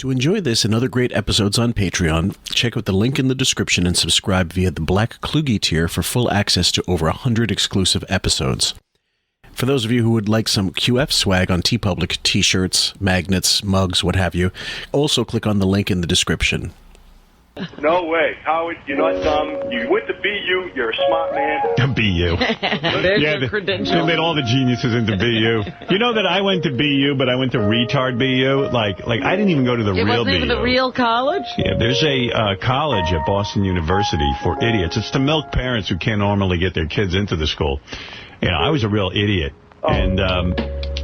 To enjoy this and other great episodes on Patreon, check out the link in the description and subscribe via the Black Kluge tier for full access to over 100 exclusive episodes. For those of you who would like some QF swag on Teepublic, t-shirts, magnets, mugs, what have you, also click on the link in the description. No way. Howard, you're not dumb. You went to BU. You're a smart man. BU. There's your credentials. They made all the geniuses into BU. You know that I went to BU, but I went to retard BU? Like I didn't even go to the real BU. It wasn't even the real college? Yeah, there's a college at Boston University for idiots. It's to milk parents who can't normally get their kids into the school. You know, I was a real idiot. Oh. And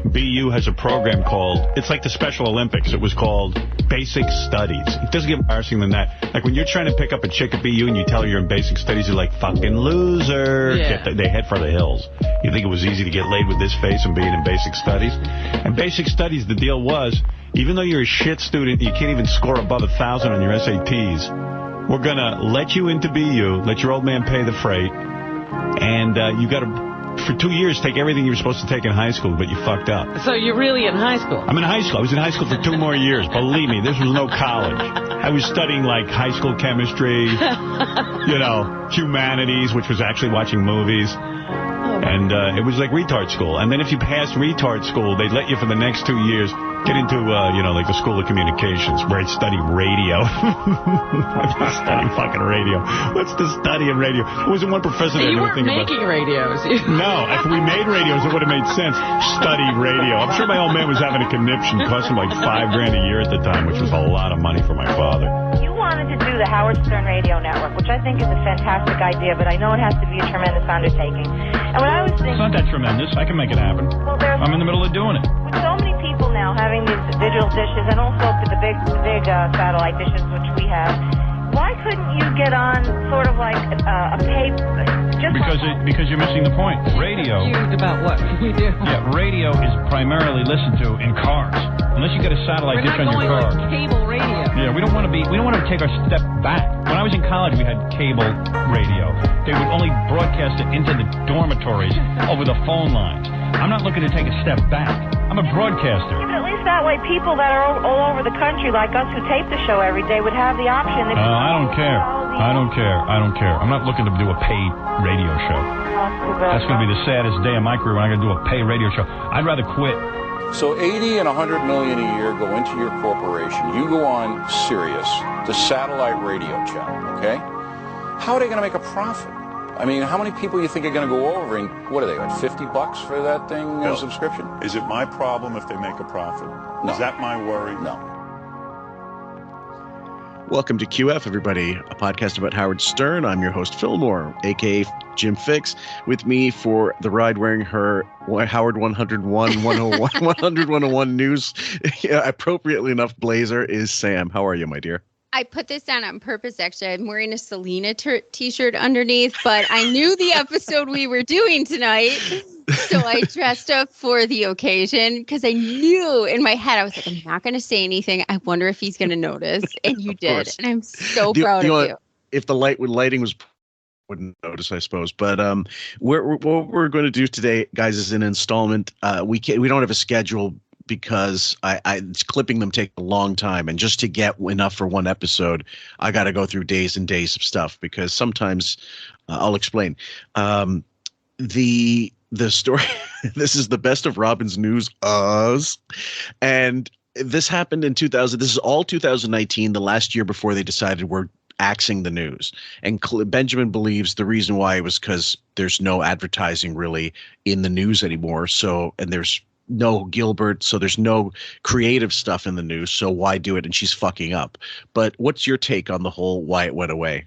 BU has a program called, it's like the Special Olympics. It was called Basic Studies. It doesn't get embarrassing than that. Like when you're trying to pick up a chick at BU and you tell her you're in Basic Studies, you're like, fucking loser. Yeah. They head for the hills. You think it was easy to get laid with this face and being in Basic Studies? And Basic Studies, the deal was, even though you're a shit student, you can't even score above 1,000 on your SATs, we're going to let you into BU, let your old man pay the freight, and you got to, for 2 years, take everything you were supposed to take in high school, but you fucked up. So you're really in high school? I'm in high school. I was in high school for 2 more years. Believe me, this was no college. I was studying, like, high school chemistry, you know, humanities, which was actually watching movies. And it was like retard school. And then if you passed retard school, they'd let you for the next 2 years get into, you know, like the School of Communications, where I'd study radio. I'd study fucking radio. What's the study of radio? There wasn't one professor that you knew weren't anything about making radios. No, if we made radios, it would have made sense. Study radio. I'm sure my old man was having a conniption. It cost him like $5,000 a year at the time, which was a lot of money for my father. You wanted to do the Howard Stern Radio Network, which I think is a fantastic idea, but I know it has to be a tremendous undertaking. And what I was thinking... It's not that tremendous. I can make it happen. Well, I'm in the middle of doing it. With so many people now having these digital dishes and also the big satellite dishes, which we have, why couldn't you get on sort of like a pay... Because you're missing the point. Radio... Confused about what we do. Yeah, radio is primarily listened to in cars. Unless you get a satellite dish on your car. We're not going like cable radio. Yeah, we don't want to take our step back. When I was in college, we had cable radio. They would only broadcast it into the dormitories over the phone lines. I'm not looking to take a step back. I'm a broadcaster. Yeah, but at least that way people that are all over the country like us who tape the show every day would have the option. I don't care. I don't care. I'm not looking to do a paid radio show. That's going to be the saddest day of my career when I got to do a paid radio show. I'd rather quit. So 80 and 100 million a year go into your corporation. You go on Sirius, the satellite radio channel, okay? How are they going to make a profit? I mean, how many people you think are going to go over and what are they, like $50 for that thing, No. subscription? Is it my problem if they make a profit? No. Is that my worry? No. Welcome to QF, everybody, a podcast about Howard Stern. I'm your host, Fillmore, a.k.a. Jim Fix. With me for the ride wearing her Howard 101 news, appropriately enough, blazer is Sam. How are you, my dear? I put this on purpose, actually. I'm wearing a Selena t-shirt underneath, but I knew the episode we were doing tonight, so I dressed up for the occasion because I knew in my head, I was like, I'm not going to say anything. I wonder if he's going to notice, and you did, and I'm so proud of you. If the lighting was, wouldn't notice, I suppose. But what we're going to do today, guys, is an installment. We don't have a schedule because clipping them take a long time, and just to get enough for one episode, I got to go through days and days of stuff because sometimes I'll explain. The story. This is the best of Robin's news, and this happened in 2000. This is all 2019, the last year before they decided we're axing the news. And Benjamin believes the reason why was because there's no advertising really in the news anymore. So, and there's no Gilbert, so there's no creative stuff in the news. So why do it? And she's fucking up. But what's your take on the whole why it went away?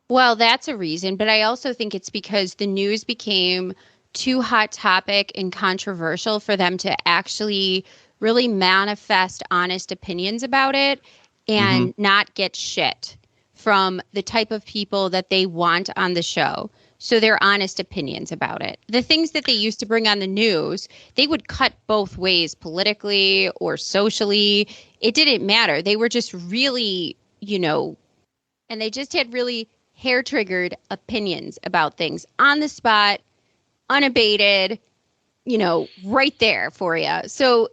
Well, that's a reason, but I also think it's because the news became too hot topic and controversial for them to actually really manifest honest opinions about it and not get shit from the type of people that they want on the show. So their honest opinions about it. The things that they used to bring on the news, they would cut both ways, politically or socially. It didn't matter. They were just really, and they just had really hair-triggered opinions about things on the spot, unabated, right there for you. So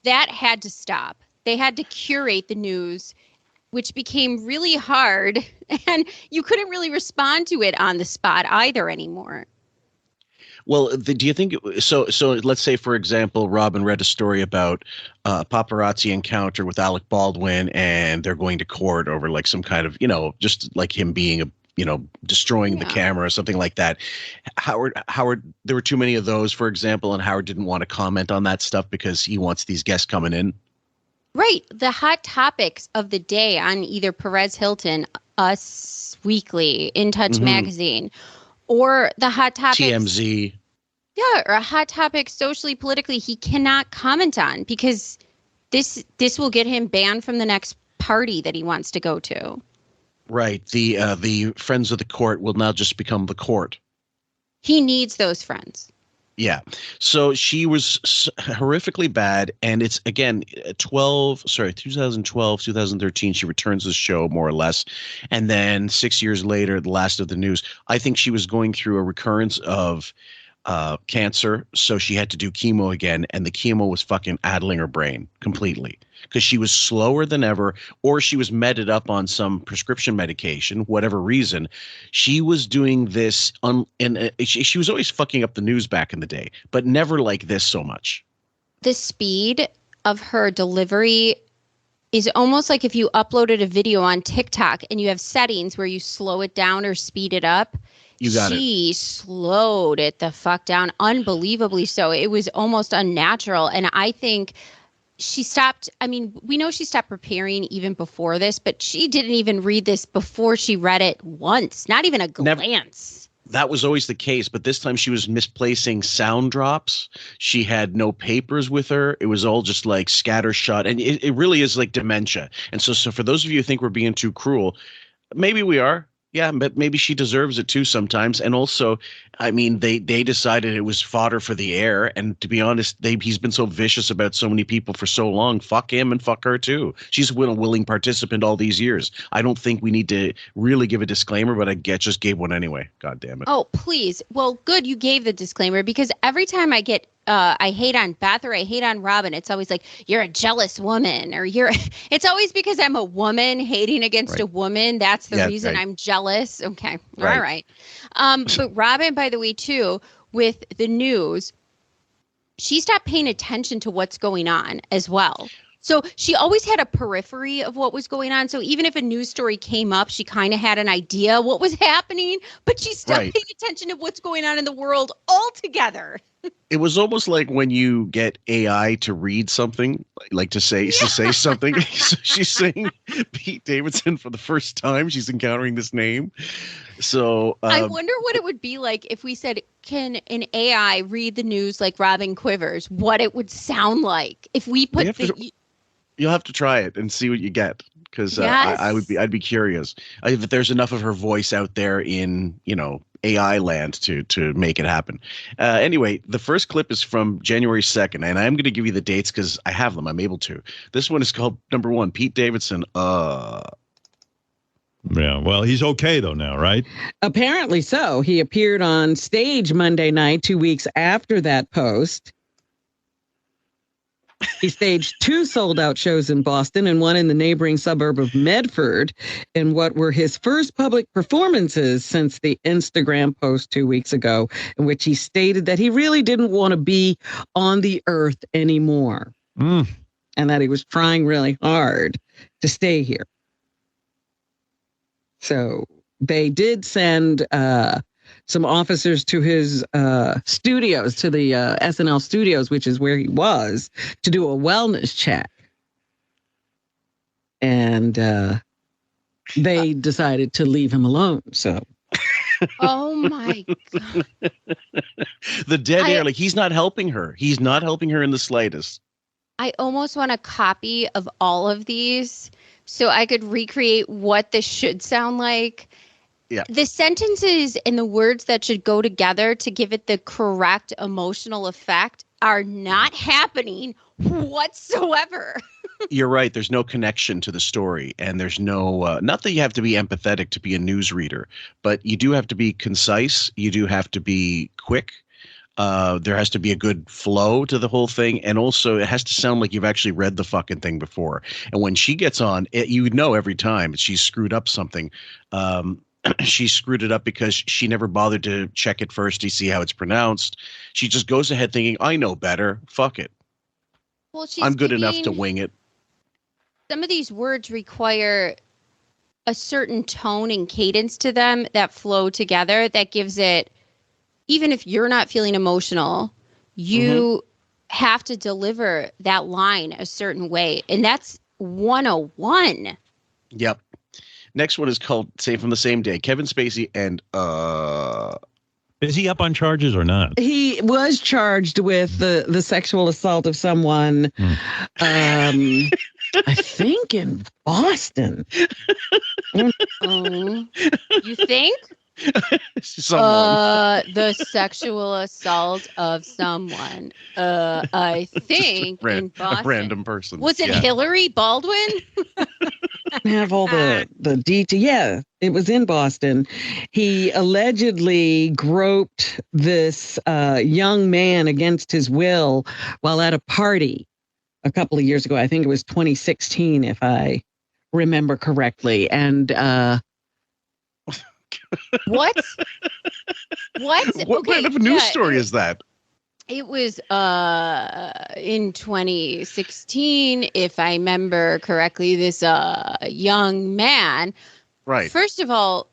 that had to stop. they had to curate the news, which became really hard, and you couldn't really respond to it on the spot either anymore. Well, do you think so? So let's say, for example, Robin read a story about paparazzi encounter with Alec Baldwin, and they're going to court over like some kind of, just like him being destroying the camera or something like that. Howard, there were too many of those, for example, and Howard didn't want to comment on that stuff because he wants these guests coming in. Right. The hot topics of the day on either Perez Hilton, Us Weekly, In Touch magazine, or the hot topics TMZ. Yeah, or a hot topic socially, politically, he cannot comment on because this will get him banned from the next party that he wants to go to. Right. The friends of the court will now just become the court. He needs those friends. Yeah. So she was horrifically bad. And it's, again, 2012, 2013, she returns to the show more or less. And then 6 years later, the last of the news, I think she was going through a recurrence of cancer. So she had to do chemo again. And the chemo was fucking addling her brain completely because she was slower than ever, or she was meted up on some prescription medication, whatever reason. She was doing this she was always fucking up the news back in the day, but never like this so much. The speed of her delivery is almost like if you uploaded a video on TikTok and you have settings where you slow it down or speed it up. She slowed it the fuck down, unbelievably so. It was almost unnatural. And I think she stopped. I mean, we know she stopped preparing even before this, but she didn't even read this before she read it once, not even a glance. That was always the case, but this time she was misplacing sound drops. She had no papers with her. It was all just like scattershot, and it really is like dementia. And so for those of you who think we're being too cruel, maybe we are. Yeah, but maybe she deserves it too sometimes. And also, I mean, they decided it was fodder for the air. And to be honest, he's been so vicious about so many people for so long. Fuck him and fuck her too. She's been a willing participant all these years. I don't think we need to really give a disclaimer, but I just gave one anyway. God damn it. Oh, please. Well, good you gave the disclaimer, because every time I get I hate on Beth or I hate on Robin, it's always like, you're a jealous woman, or it's always because I'm a woman hating against a woman. That's the reason I'm jealous. Okay. All right. But Robin, by the way, too, with the news, she stopped paying attention to what's going on as well. So she always had a periphery of what was going on. So even if a news story came up, she kind of had an idea what was happening, but she stopped paying attention to what's going on in the world altogether. It was almost like when you get AI to read something, like to say something. So she's saying Pete Davidson for the first time. She's encountering this name. So I wonder what it would be like if we said, can an AI read the news like Robin Quivers? What it would sound like if we put You'll have to try it and see what you get, because I'd be curious if there's enough of her voice out there in AI land to make it happen. Anyway, the first clip is from January 2nd, and I'm going to give you the dates because I have them. I'm able to. This one is called number 1, Pete Davidson. Yeah, well, he's okay though now, right? Apparently so. He appeared on stage Monday night, 2 weeks after that post. He staged 2 sold-out shows in Boston and one in the neighboring suburb of Medford in what were his first public performances since the Instagram post 2 weeks ago, in which he stated that he really didn't want to be on the earth anymore, and that he was trying really hard to stay here. So they did send some officers to his studios, to the SNL studios, which is where he was, to do a wellness check. And they decided to leave him alone. So. Oh, my God. The dead air, like he's not helping her. He's not helping her in the slightest. I almost want a copy of all of these so I could recreate what this should sound like. Yeah. The sentences and the words that should go together to give it the correct emotional effect are not happening whatsoever. You're right. There's no connection to the story, and there's no not that you have to be empathetic to be a newsreader, but you do have to be concise. You do have to be quick. There has to be a good flow to the whole thing, and also it has to sound like you've actually read the fucking thing before. And when she gets on, you know every time she's screwed up something. She screwed it up because she never bothered to check it first to see how it's pronounced. She just goes ahead thinking, I know better. Fuck it. Well, she's I'm good enough to wing it. Some of these words require a certain tone and cadence to them that flow together that gives it, even if you're not feeling emotional, you have to deliver that line a certain way. And that's 101. Yep. Next one is called Same from the Same Day. Kevin Spacey and Is he up on charges or not? He was charged with the sexual assault of someone, I think in Boston. You think? Someone. The sexual assault of someone. I think in Boston. A random person. Was it Hillary Baldwin? Have all the detail. Yeah, it was in Boston. He allegedly groped this young man against his will while at a party a couple of years ago. I think it was 2016, if I remember correctly. And what? What kind of a news story is that? It was in 2016, if I remember correctly, this young man. Right. First of all,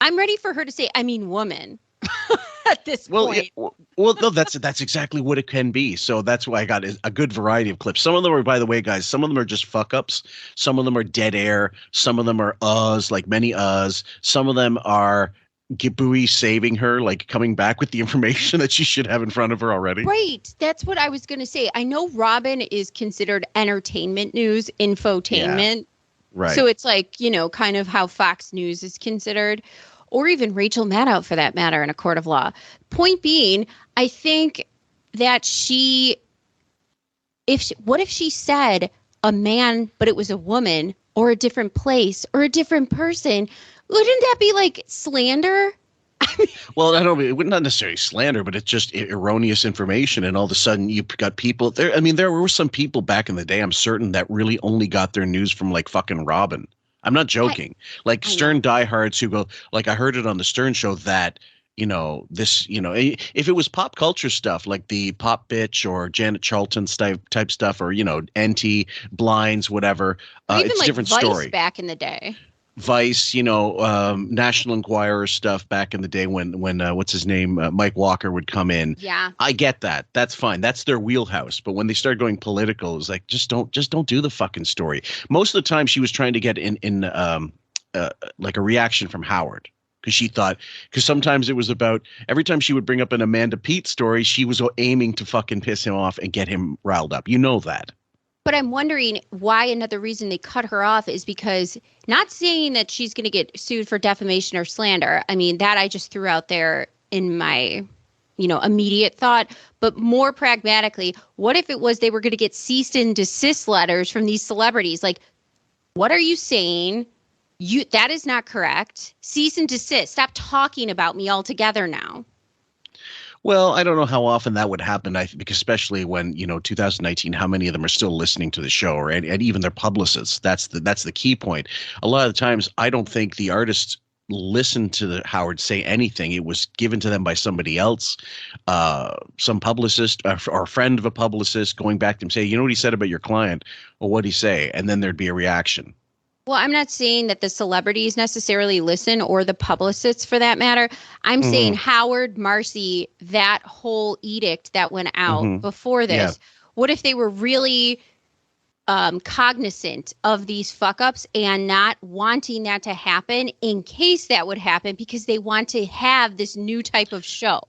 I'm ready for her to say, I mean, woman. At this point. Well, no, that's exactly what it can be. So that's why I got a good variety of clips. Some of them are, by the way, guys, some of them are just fuck ups. Some of them are dead air. Some of them are like many Some of them are Gibouy saving her, like coming back with the information that she should have in front of her already. Right. That's what I was going to say. I know Robin is considered entertainment news, infotainment. Yeah. Right. So it's like, kind of how Fox News is considered, or even Rachel Maddow for that matter in a court of law. Point being, I think that what if she said a man, but it was a woman, or a different place, or a different person? Wouldn't that be like slander? Well, I don't. It would not necessarily slander, but it's just erroneous information, and all of a sudden you've got people there. I mean, there were some people back in the day, I'm certain, that really only got their news from like fucking Robin. I'm not joking. Like Stern diehards who go, like, I heard it on the Stern show that, if it was pop culture stuff like the Pop Bitch or Janet Charlton type stuff, or, NT, Blinds, whatever, even it's like a different Vice story. Back in the day. Vice, National Enquirer stuff back in the day when what's his name, Mike Walker would come in. Yeah, I get that. That's fine. That's their wheelhouse. But when they start going political, it's like just don't do the fucking story. Most of the time, she was trying to get in like a reaction from Howard, because sometimes it was about every time she would bring up an Amanda Peet story, she was aiming to fucking piss him off and get him riled up. You know that. But I'm wondering why another reason they cut her off is because, not saying that she's going to get sued for defamation or slander. I mean, that I just threw out there in my, immediate thought. But more pragmatically, what if it was they were going to get cease and desist letters from these celebrities? Like, what are you saying? That is not correct. Cease and desist. Stop talking about me altogether now. Well, I don't know how often that would happen. Because especially when 2019, how many of them are still listening to the show, and even their publicists. That's the key point. A lot of the times, I don't think the artists listened to Howard say anything. It was given to them by somebody else, some publicist or a friend of a publicist going back to him, say, you know what he said about your client? Well, what'd he say? And then there'd be a reaction. Well, I'm not saying that the celebrities necessarily listen, or the publicists for that matter. I'm saying Howard, Marcy, that whole edict that went out before this. Yeah. What if they were really cognizant of these fuck ups and not wanting that to happen in case that would happen, because they want to have this new type of show?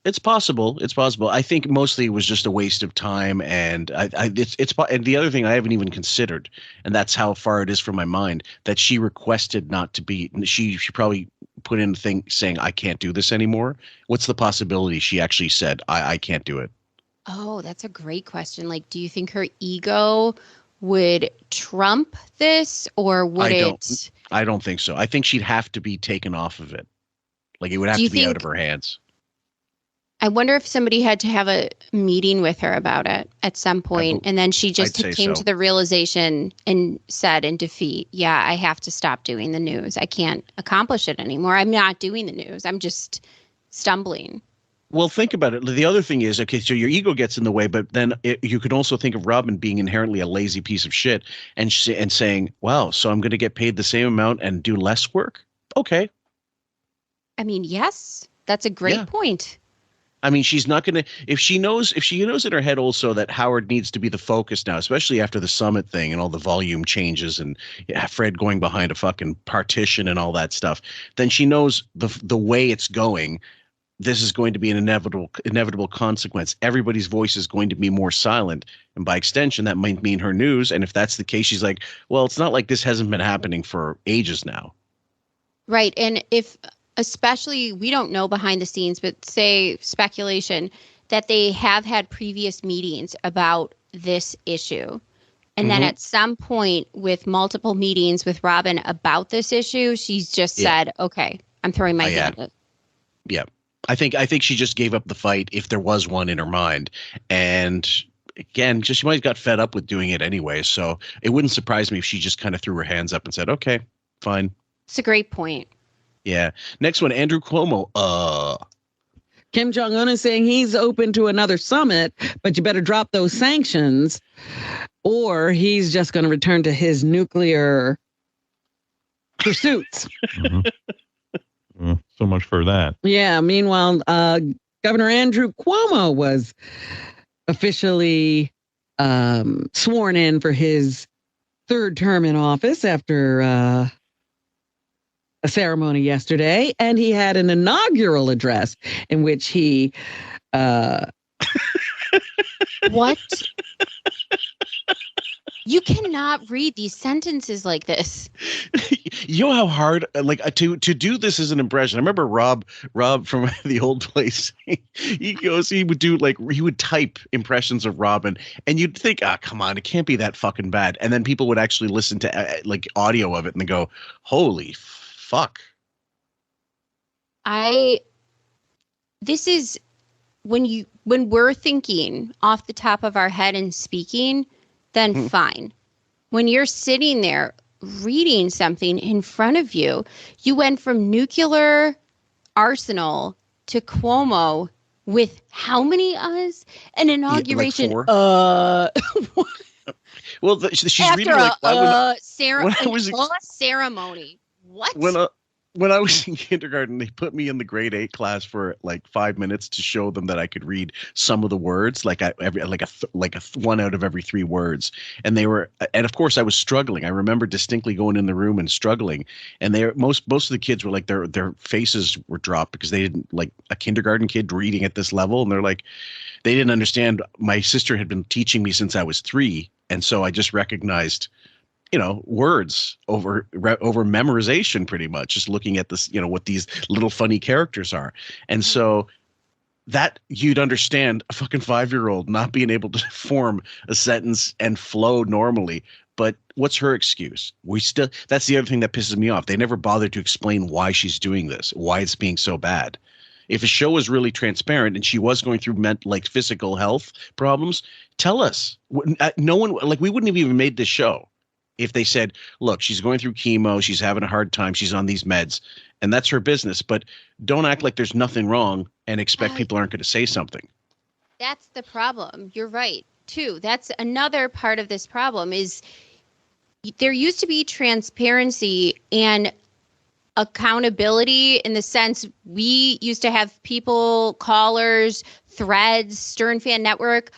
It's possible. It's possible. I think mostly it was just a waste of time, and and the other thing I haven't even considered, and that's how far it is from my mind, that she requested not to be. She probably put in a thing saying, "I can't do this anymore." What's the possibility she actually said, "I can't do it"? Oh, that's a great question. Like, do you think her ego would trump this, or would it? I don't think so. I think she'd have to be taken off of it. Like, it would have to be out of her hands. I wonder if somebody had to have a meeting with her about it at some point, and then she just came to the realization and said in defeat, yeah, I have to stop doing the news. I can't accomplish it anymore. I'm not doing the news. I'm just stumbling. Well, think about it. The other thing is, okay, so your ego gets in the way, but then you could also think of Robin being inherently a lazy piece of shit and saying, wow, so I'm going to get paid the same amount and do less work? Okay. I mean, yes, that's a great point. I mean, she's not going to, if she knows in her head also that Howard needs to be the focus now, especially after the summit thing and all the volume changes and Fred going behind a fucking partition and all that stuff, then she knows the way it's going. This is going to be an inevitable consequence. Everybody's voice is going to be more silent. And by extension, that might mean her news. And if that's the case, she's like, well, it's not like this hasn't been happening for ages now. Right. And especially, we don't know behind the scenes, but say speculation that they have had previous meetings about this issue. And then at some point with multiple meetings with Robin about this issue, she's just said, okay, I'm throwing my hand up. Yeah. I think she just gave up the fight if there was one in her mind. And again, she might have got fed up with doing it anyway. So it wouldn't surprise me if she just kind of threw her hands up and said, okay, fine. It's a great point. Yeah. Next one, Andrew Cuomo. Kim Jong-un is saying he's open to another summit, but you better drop those sanctions or he's just going to return to his nuclear pursuits. So much for that. Yeah. Meanwhile, Governor Andrew Cuomo was officially sworn in for his third term in office after a ceremony yesterday, and he had an inaugural address in which he what? You cannot read these sentences like this. You know how hard, to do this as an impression. I remember Rob from the old place. He would type impressions of Robin, and you'd think, come on, it can't be that fucking bad. And then people would actually listen to audio of it and they go, holy fuck. This is when we're thinking off the top of our head and speaking, then fine. When you're sitting there reading something in front of you, you went from nuclear arsenal to Cuomo with how many uhs? An inauguration. Like 4. Well, she's after reading like ceremony. What? When I was in kindergarten, they put me in the grade 8 class for like 5 minutes to show them that I could read some of the words, like a 1 out of every 3 words. And of course I was struggling. I remember distinctly going in the room and struggling. And most of the kids were like, their faces were dropped because they didn't, like a kindergarten kid reading at this level. And they're like, they didn't understand. My sister had been teaching me since I was 3. And so I just recognized, words over memorization, pretty much, just looking at this, what these little funny characters are. And so that you'd understand a fucking 5-year-old not being able to form a sentence and flow normally. But what's her excuse? That's the other thing that pisses me off. They never bothered to explain why she's doing this, why it's being so bad. If a show was really transparent and she was going through physical health problems, tell us. No one, we wouldn't have even made this show if they said, look, she's going through chemo, she's having a hard time, she's on these meds, and that's her business. But don't act like there's nothing wrong and expect people aren't going to say something. That's the problem. You're right, too. That's another part of this problem is there used to be transparency and accountability in the sense we used to have people, callers, threads, Stern Fan Network,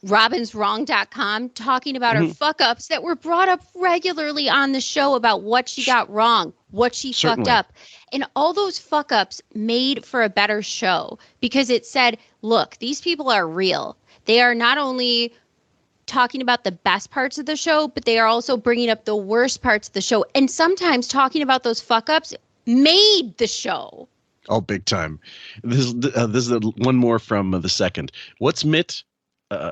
robinswrong.com talking about her fuck-ups that were brought up regularly on the show about what she got wrong, what she fucked up. And all those fuck-ups made for a better show because it said, look, these people are real. They are not only talking about the best parts of the show, but they are also bringing up the worst parts of the show. And sometimes talking about those fuck-ups made the show. Oh, big time. This is one more from the second. What's Mitt?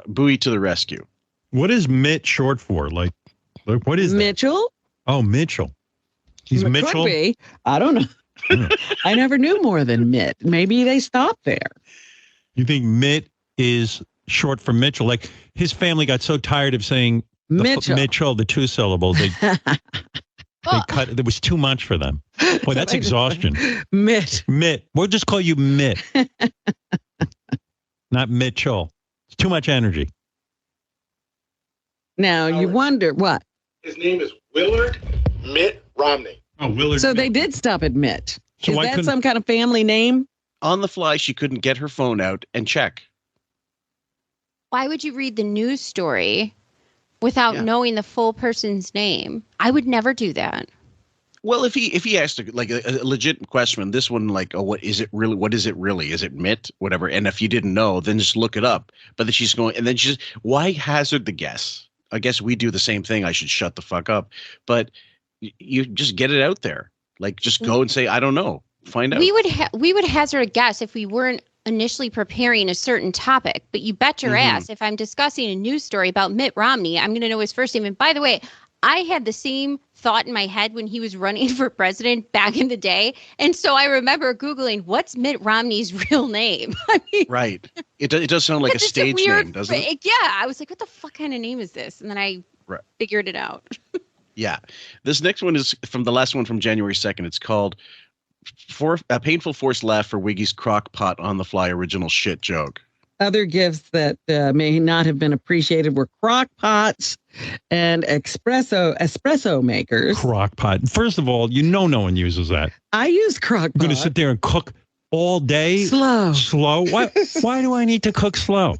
Buoy to the rescue. What is Mitt short for? Like what is Mitchell? That? Oh, Mitchell. He's Mitchell? Could be. I don't know. I never knew more than Mitt. Maybe they stopped there. You think Mitt is short for Mitchell? Like his family got so tired of saying Mitchell, the two syllables. They cut. There was too much for them. Boy, that's exhaustion. Mitt. We'll just call you Mitt, not Mitchell. It's too much energy. Now you wonder what? His name is Willard Mitt Romney. Oh, Willard. So they did stop at Mitt. So is that some kind of family name? On the fly, she couldn't get her phone out and check. Why would you read the news story without knowing the full person's name? I would never do that. Well, if he asked a legit question, this one like, oh, what is it really? What is it really? Is it Mitt? Whatever. And if you didn't know, then just look it up. But then she's going, and then she's, why hazard the guess? I guess we do the same thing. I should shut the fuck up. But you just get it out there. Like, just go and say, I don't know. Find out. We would hazard a guess if we weren't initially preparing a certain topic. But you bet your ass, if I'm discussing a news story about Mitt Romney, I'm going to know his first name. And by the way, I had the same thought in my head when he was running for president back in the day. And so I remember Googling, what's Mitt Romney's real name? I mean, right. It does sound like a stage name, doesn't it? Yeah. I was like, what the fuck kind of name is this? And then I figured it out. Yeah. This next one is from the last one from January 2nd. It's called A Painful Forced Laugh for Wiggy's Crock Pot on the Fly Original Shit Joke. Other gifts that may not have been appreciated were crock pots and espresso makers. Crock pot. First of all, no one uses that. I use crock pot. I'm going to sit there and cook all day. Slow. Why do I need to cook slow?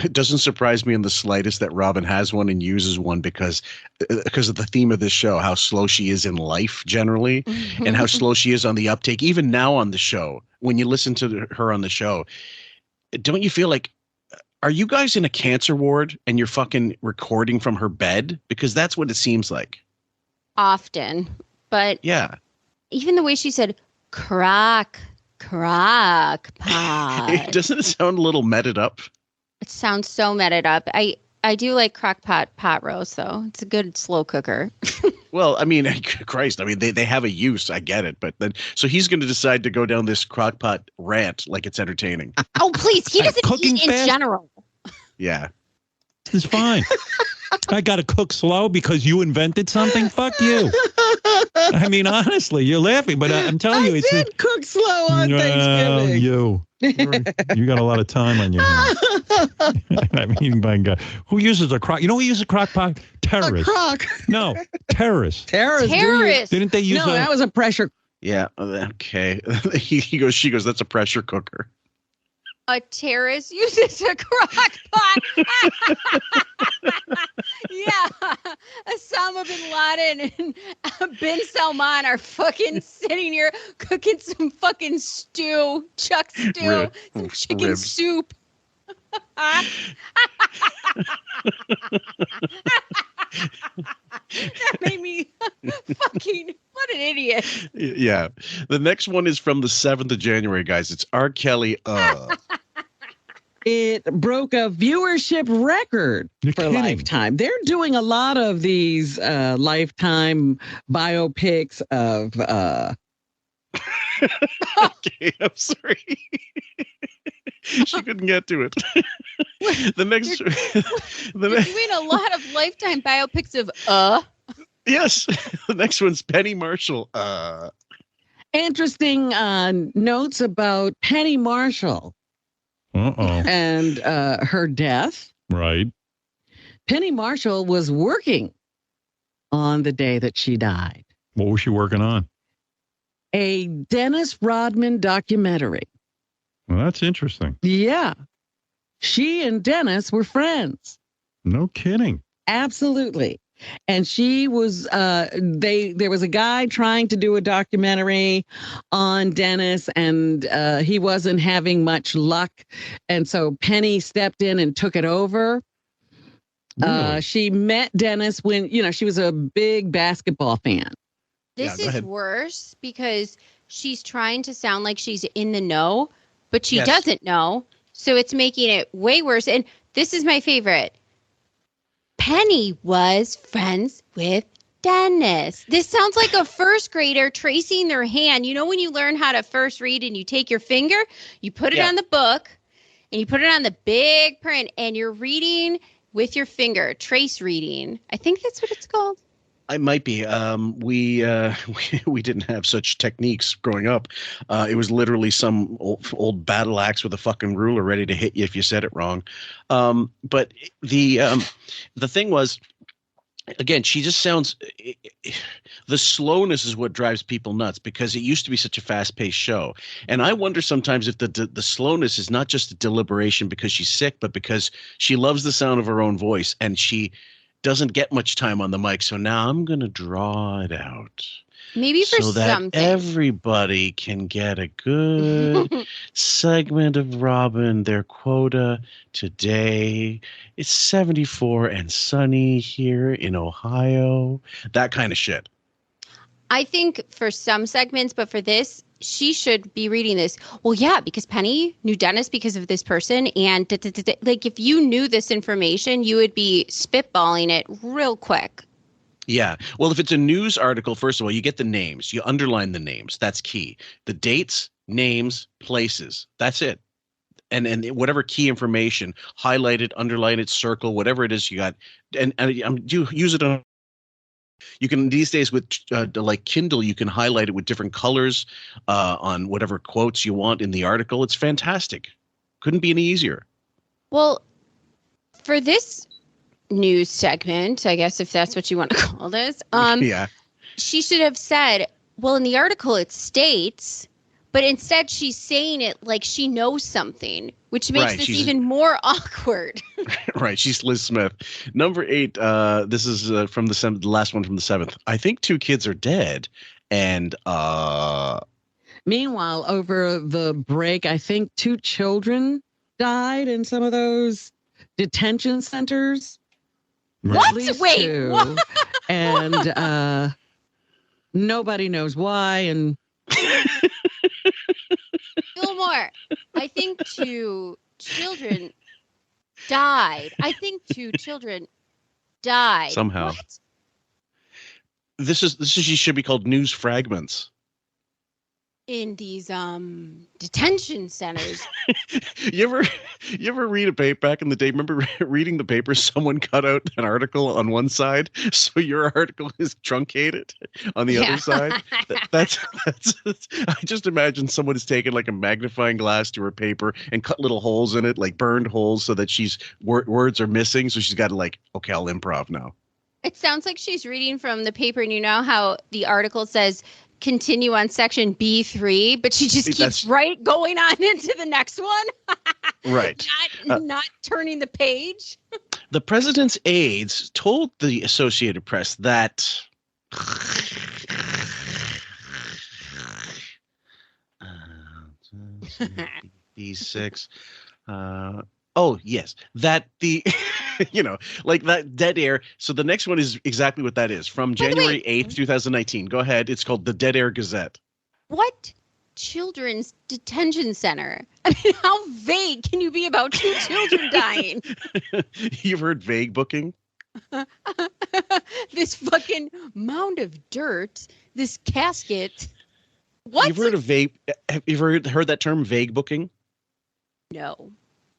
It doesn't surprise me in the slightest that Robin has one and uses one because of the theme of this show, how slow she is in life generally and how slow she is on the uptake. Even now on the show, when you listen to her on the show, don't you feel like, are you guys in a cancer ward and you're fucking recording from her bed? Because that's what it seems like. Often. But yeah, even the way she said crock pot. Doesn't it sound a little meted up? It sounds so meted up. I do like crock pot roast, though. It's a good slow cooker. Well, I mean, Christ, I mean, they have a use. I get it. But then, so he's going to decide to go down this crock pot rant like it's entertaining. Oh, please. He doesn't eat in general. Yeah. It's fine. I got to cook slow because you invented something? Fuck you. I mean, honestly, you're laughing, but I'm telling you. I did cook slow on Thanksgiving. You got a lot of time on your hands. I mean, my God. Who uses a crock? You know who uses a crock pot? Terrorists. A crock. No, terrorists. Terrorists. Didn't they use that was a pressure. Yeah. Okay. She goes, that's a pressure cooker. A terrorist uses a crock pot. Yeah. Osama bin Laden and bin Salman are fucking sitting here cooking some fucking stew, chuck stew, some chicken ribs. soup. That made me fucking, what an idiot. Yeah. The next one is from the 7th of January, guys. It's R. Kelly. It broke a viewership record for Lifetime. They're doing a lot of these Lifetime biopics of... Okay, I'm sorry. She couldn't get to it. The next... You're doing a lot of Lifetime biopics of Yes. The next one's Penny Marshall. Interesting notes about Penny Marshall. And her death. Right. Penny Marshall was working on the day that she died. What was she working on? A Dennis Rodman documentary. Well, that's interesting. Yeah. She and Dennis were friends. No kidding. Absolutely. And she was, there was a guy trying to do a documentary on Dennis, and he wasn't having much luck. And so Penny stepped in and took it over. Really? She met Dennis when, she was a big basketball fan. This is worse because she's trying to sound like she's in the know, but she doesn't know. So it's making it way worse. And this is my favorite. Penny was friends with Dennis. This sounds like a first grader tracing their hand. You know when you learn how to first read and you take your finger, you put it on the book, and you put it on the big print and you're reading with your finger, trace reading. I think that's what it's called. I might be. We didn't have such techniques growing up. It was literally some old battle axe with a fucking ruler ready to hit you if you said it wrong. But the thing was, again, she just sounds. The slowness is what drives people nuts because it used to be such a fast-paced show, and I wonder sometimes if the slowness is not just a deliberation because she's sick, but because she loves the sound of her own voice and she doesn't get much time on the mic. So now I'm going to draw it out. Maybe for so that something. everybody can get a good segment of Robin. Their quota today is 74 and sunny here in Ohio. That kind of shit. I think for some segments, but for this, she should be reading this. Well, yeah, because Penny knew Dennis because of this person. And like, if you knew this information, you would be spitballing it real quick. Yeah. Well, if it's a news article, first of all, you get the names. You underline the names. That's key. The dates, names, places. That's it. And whatever key information, highlight it, underline it, circle, whatever it is you got. And you use it on. You can these days with like Kindle, you can highlight it with different colors on whatever quotes you want in the article. It's fantastic. Couldn't be any easier. Well, for this news segment, I guess if that's what you want to call this, yeah, she should have said, well, in the article it states, but instead she's saying it like she knows something, which makes this even more awkward. Right. She's Liz Smith. Number 8. This is from the last one from the 7th. I think 2 kids are dead. And meanwhile, over the break, I think 2 children died in some of those detention centers. What? Wait. What? And nobody knows why. And Fillmore, I think 2 children died. Somehow. What? This is she should be called news fragments. In these detention centers. You ever read a paper back in the day? Remember reading the paper? Someone cut out an article on one side, so your article is truncated on the other side. That's. I just imagine someone has taken like a magnifying glass to her paper and cut little holes in it, like burned holes, so that words are missing. So she's got to like, okay, I'll improv now. It sounds like she's reading from the paper, and you know how the article says continue on section B3, but she just keeps going on into the next one. Right. Not turning the page. The president's aides told the Associated Press that B6 oh yes, that the like that dead air. So the next one is exactly what that is from January 8th, 2019. Go ahead. It's called the Dead Air Gazette. What children's detention center? I mean, how vague can you be about 2 children dying? You've heard vague booking? This fucking mound of dirt, this casket. What? You've heard of vague? Have you heard that term, vague booking? No.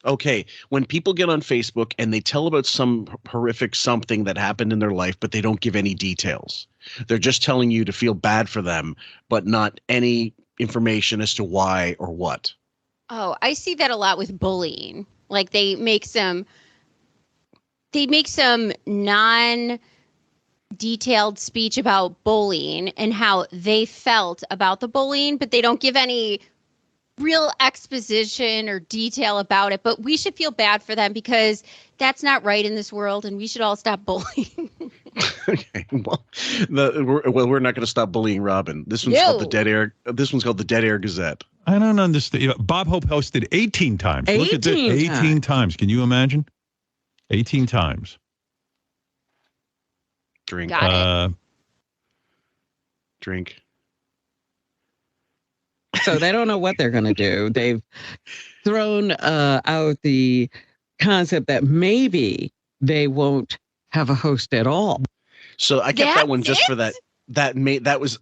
Okay, when people get on Facebook and they tell about some horrific something that happened in their life, but they don't give any details. They're just telling you to feel bad for them, but not any information as to why or what. Oh, I see that a lot with bullying. Like they make some non-detailed speech about bullying and how they felt about the bullying, but they don't give any real exposition or detail about it. But we should feel bad for them because that's not right in this world, and we should all stop bullying. Okay, well, we're not going to stop bullying Robin. This one's called the Dead Air. This one's called the Dead Air Gazette. I don't understand. Bob Hope hosted 18 times. Look at this, 18 times. Can you imagine? 18 times. Drink. Got it. Drink. So they don't know what they're going to do. They've thrown out the concept that maybe they won't have a host at all. So I kept that one just for that. That was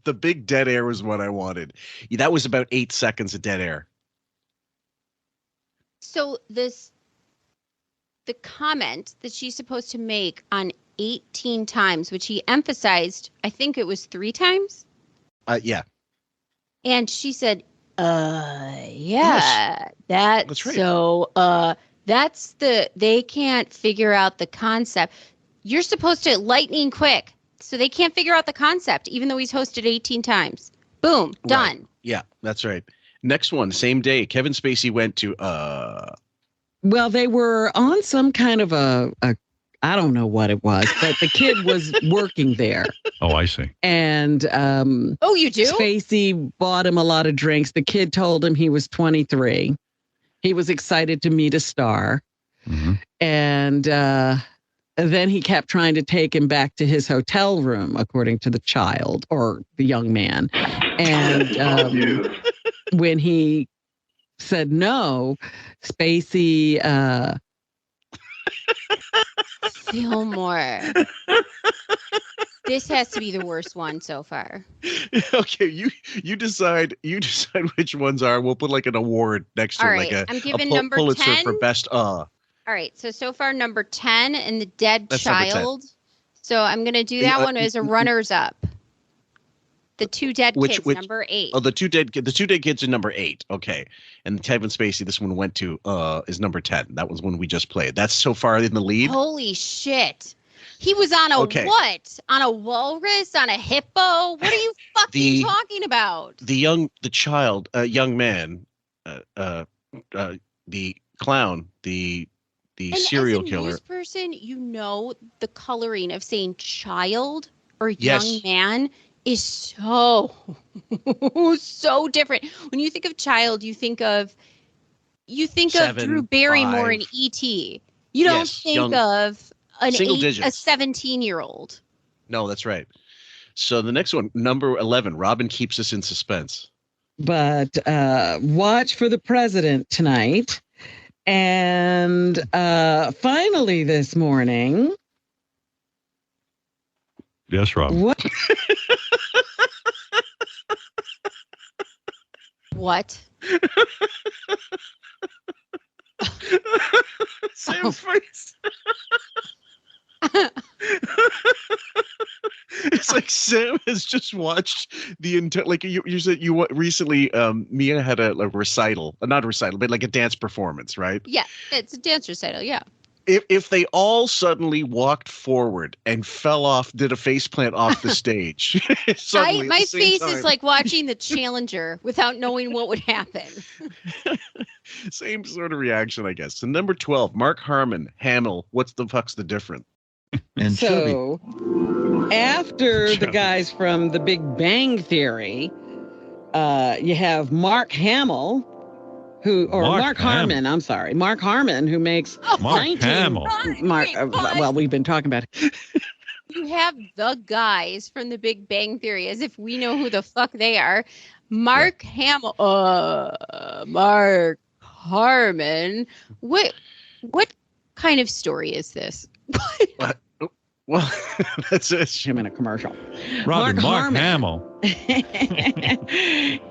the big dead air was what I wanted. That was about 8 seconds of dead air. So the comment that she's supposed to make on 18 times, which he emphasized, I think it was 3 times. Yeah. And she said, yeah, Yes. That's right. So, they can't figure out the concept. You're supposed to lightning quick. So they can't figure out the concept, even though he's hosted 18 times. Boom, done. Right. Yeah, that's right. Next one, same day, Kevin Spacey went to, Well, they were on some kind of a I don't know what it was, but the kid was working there. Oh, I see. And oh, you do? Spacey bought him a lot of drinks. The kid told him he was 23. He was excited to meet a star. Mm-hmm. And then he kept trying to take him back to his hotel room, according to the child or the young man. And when he said no, Spacey Fillmore. This has to be the worst one so far. Okay, you decide which ones are. We'll put like an award next to All it, right, like I'm giving a number Pulitzer 10. for best. All right, so far number 10 and the dead That's number 10. child. So I'm going to do that one as a runners up. The 2 dead kids, number 8. Oh, the two dead kids are number 8. Okay, and Kevin Spacey, this one went to is number 10. That was one we just played. That's so far in the lead. Holy shit! He was on a what? On a walrus? On a hippo? What are you fucking talking about? The young man, the clown, the serial killer. News person, you know the coloring of saying child or Yes. young man is so different. When you think of child, you think of 7, Drew Barrymore 5. in E.T. You don't think of a 17-year-old. No, that's right. So the next one, number 11, Robin keeps us in suspense. But watch for the president tonight. And finally this morning. Yes, Rob. What? What? Sam's face. It's like Sam has just watched the entire. Like you said, recently. Mia had a recital, not a recital, but like a dance performance, right? Yeah, it's a dance recital. Yeah. If they all suddenly walked forward and fell off, did a faceplant off the stage, My face is like watching The Challenger without knowing what would happen. Same sort of reaction, I guess. So number 12, Mark Harmon, Hamill. What's the fuck's the difference? And so after the guys from The Big Bang Theory, you have Mark Hamill. Mark Harmon, I'm sorry. Mark Harmon, who makes Mark Hamill. Well, we've been talking about it. You have the guys from The Big Bang Theory, as if we know who the fuck they are. Mark Hamill. Mark Harmon. What kind of story is this? Well, that's it. Him in a commercial. Mark Hamill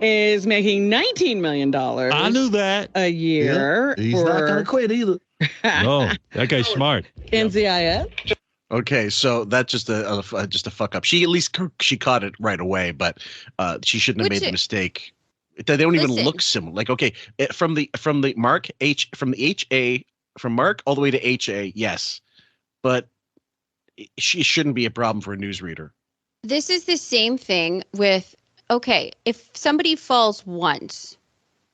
is making $19 million. I knew that. A year. Yeah, he's not going to quit either. No, that guy's smart. NCIS. Okay, so that's just a fuck up. She caught it right away, but she shouldn't have made the mistake. They don't even look similar. Like, okay, from Mark all the way to HA, yes, but she shouldn't be a problem for a newsreader. This is the same thing with, okay, if somebody falls once,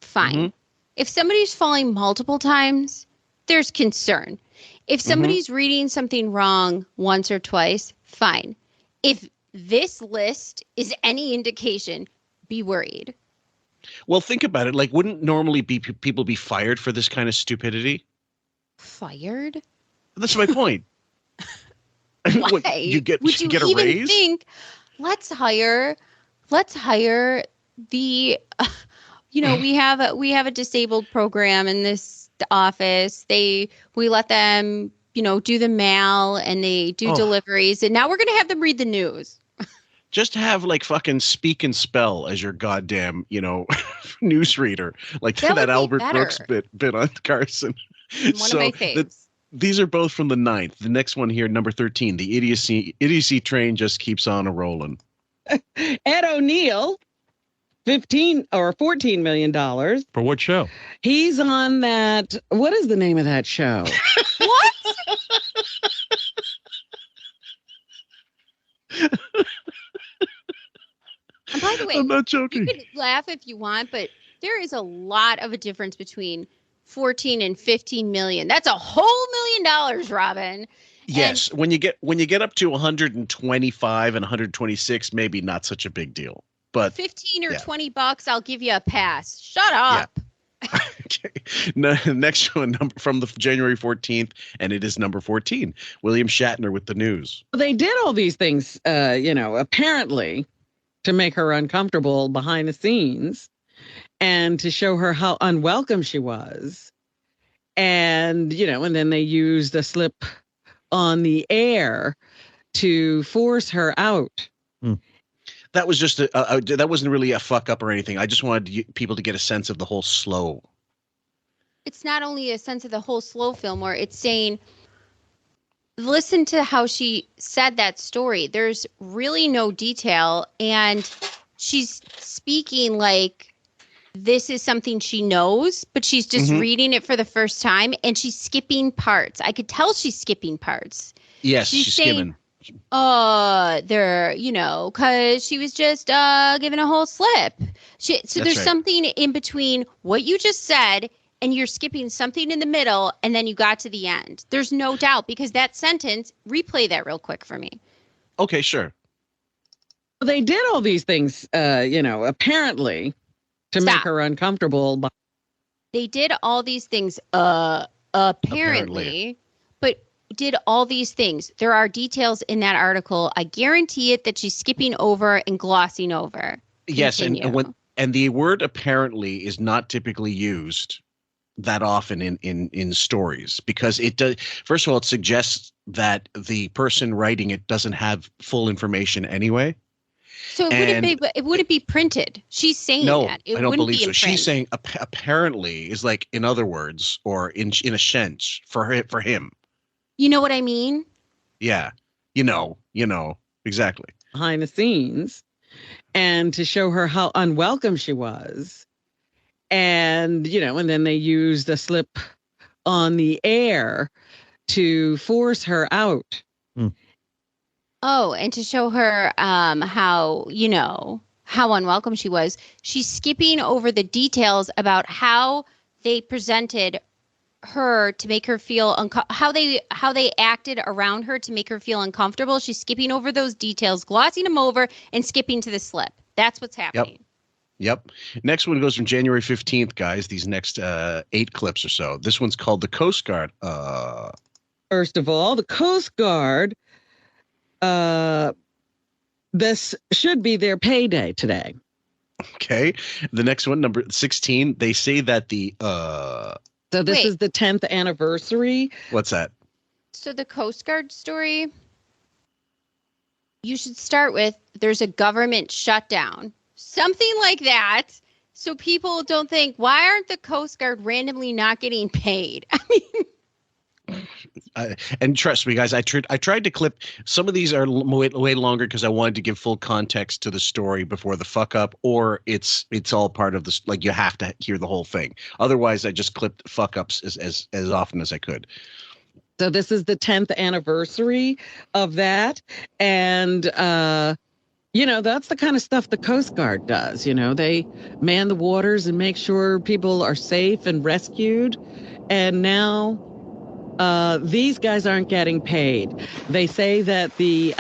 fine. Mm-hmm. If somebody's falling multiple times, there's concern. If somebody's reading something wrong once or twice, fine. If this list is any indication, be worried. Well, think about it. Like, wouldn't normally people be fired for this kind of stupidity? Fired? That's my point. Why? What, you get a even raise? Think, let's hire the we have a disabled program in this office. We let them do the mail and they do deliveries, and now we're going to have them read the news. Just have like fucking Speak and Spell as your goddamn, newsreader, like That would that be Albert better. Brooks bit on Carson. One of my faves. These are both from the 9th. The next one here, number 13, the idiocy train just keeps on a rolling. Ed O'Neill, $14 million. For what show? He's on that. What is the name of that show? What? And by the way, I'm not joking. you could laugh if you want, but there is a lot of a difference between 14 and 15 million. That's a whole $1 million, Robin. Yes, and when you get up to 125 and 126, maybe not such a big deal. But 15 or $20, I'll give you a pass. Shut up. Yeah. Okay. Next one from the January 14th, and it is number 14. William Shatner with the news. They did all these things, apparently, to make her uncomfortable behind the scenes and to show her how unwelcome she was. And, and then they used a slip on the air to force her out. That was just that wasn't really a fuck up or anything. I just wanted people to get a sense of the whole slow. It's not only a sense of the whole slow film where it's saying, listen to how she said that story. There's really no detail, and she's speaking like this is something she knows, but she's just reading it for the first time, and she's skipping parts. I could tell she's skipping parts. Yes, she's skimming. Because she was just given a whole slip. There's something in between what you just said and you're skipping something in the middle, and then you got to the end. There's no doubt, because that sentence, replay that real quick for me. Okay, sure. They did all these things, apparently, to make her uncomfortable. They did all these things, apparently, but did all these things. There are details in that article. I guarantee it that she's skipping over and glossing over. Yes, and the word apparently is not typically used that often in stories, because it does. First of all, it suggests that the person writing it doesn't have full information anyway. So it wouldn't be printed. She's saying that. I don't believe so. She's saying apparently is like in other words, or in a sense for him. You know what I mean? Yeah. Exactly. Behind the scenes, and to show her how unwelcome she was. And, and then they used a slip on the air to force her out. Oh, and to show her how unwelcome she was. She's skipping over the details about how they presented her to make her feel how they acted around her to make her feel uncomfortable. She's skipping over those details, glossing them over, and skipping to the slip. That's what's happening. Yep. Next one goes from January 15th, guys. These next 8 clips or so. This one's called the Coast Guard. First of all, the Coast Guard. This should be their payday today. Okay. The next one, number 16. They say that the. So this is the 10th anniversary. What's that? So the Coast Guard story. You should start with there's a government shutdown. Something like that, so people don't think, why aren't the Coast Guard randomly not getting paid? I mean, and trust me, guys, I tried to clip. Some of these are way longer because I wanted to give full context to the story before the fuck up, or it's all part of this. Like, you have to hear the whole thing. Otherwise, I just clipped fuck ups as often as I could. So this is the 10th anniversary of that, and that's the kind of stuff the Coast Guard does. They man the waters and make sure people are safe and rescued. And now these guys aren't getting paid. They say that the...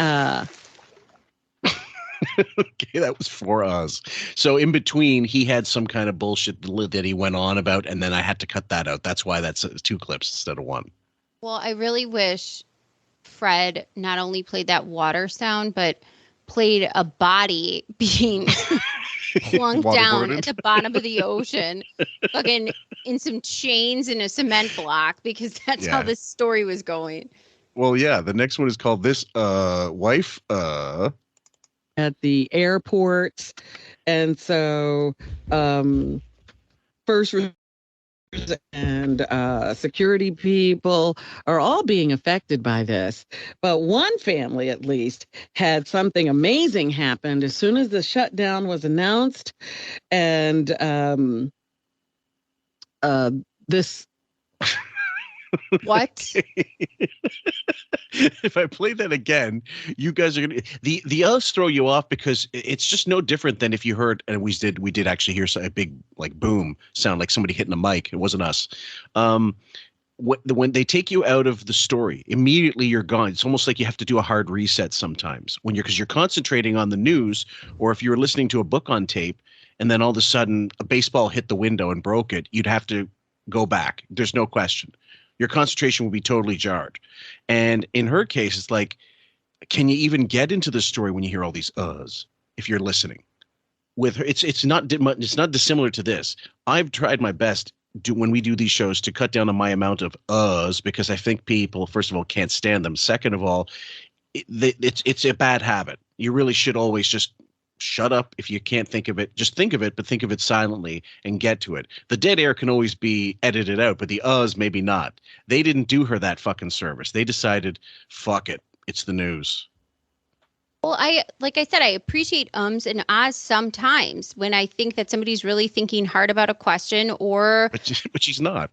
Okay, that was for us. So in between, he had some kind of bullshit that he went on about, and then I had to cut that out. That's why that's 2 clips instead of 1. Well, I really wish Fred not only played that water sound, but played a body being plunked down at the bottom of the ocean, fucking in some chains in a cement block, because that's how this story was going. Well, yeah. The next one is called This Wife at the airports. And so first and security people are all being affected by this. But one family, at least, had something amazing happen as soon as the shutdown was announced. And this. What? If I play that again, you guys are gonna the us throw you off because it's just no different than if you heard, and we did actually hear a big like boom sound like somebody hitting a mic. It wasn't us. When they take you out of the story, immediately you're gone. It's almost like you have to do a hard reset sometimes when because you're concentrating on the news, or if you were listening to a book on tape and then all of a sudden a baseball hit the window and broke it, you'd have to go back. There's no question. Your concentration will be totally jarred. And in her case, it's like, can you even get into the story when you hear all these uhs if you're listening? With her, it's not dissimilar to this. I've tried my best when we do these shows to cut down on my amount of uhs because I think people, first of all, can't stand them. Second of all, it's a bad habit. You really should always just shut up if you can't think of it. Just think of it, but think of it silently and get to it. The dead air can always be edited out, but the uhs maybe not. They didn't do her that fucking service. They decided, fuck it, it's the news. Well, like I said, I appreciate ums and ahs sometimes when I think that somebody's really thinking hard about a question But she's not.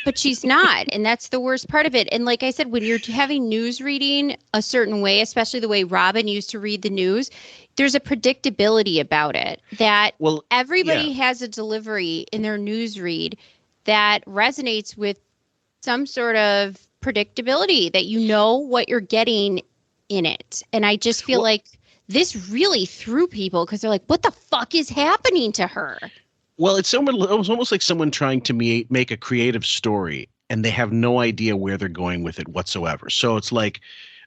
But she's not. And that's the worst part of it. And like I said, when you're having news reading a certain way, especially the way Robin used to read the news, there's a predictability about it that everybody has a delivery in their news read that resonates with some sort of predictability that you know what you're getting in it. And I just feel like this really threw people because they're like, what the fuck is happening to her? Well, it was almost like someone trying to make a creative story and they have no idea where they're going with it whatsoever. So it's like,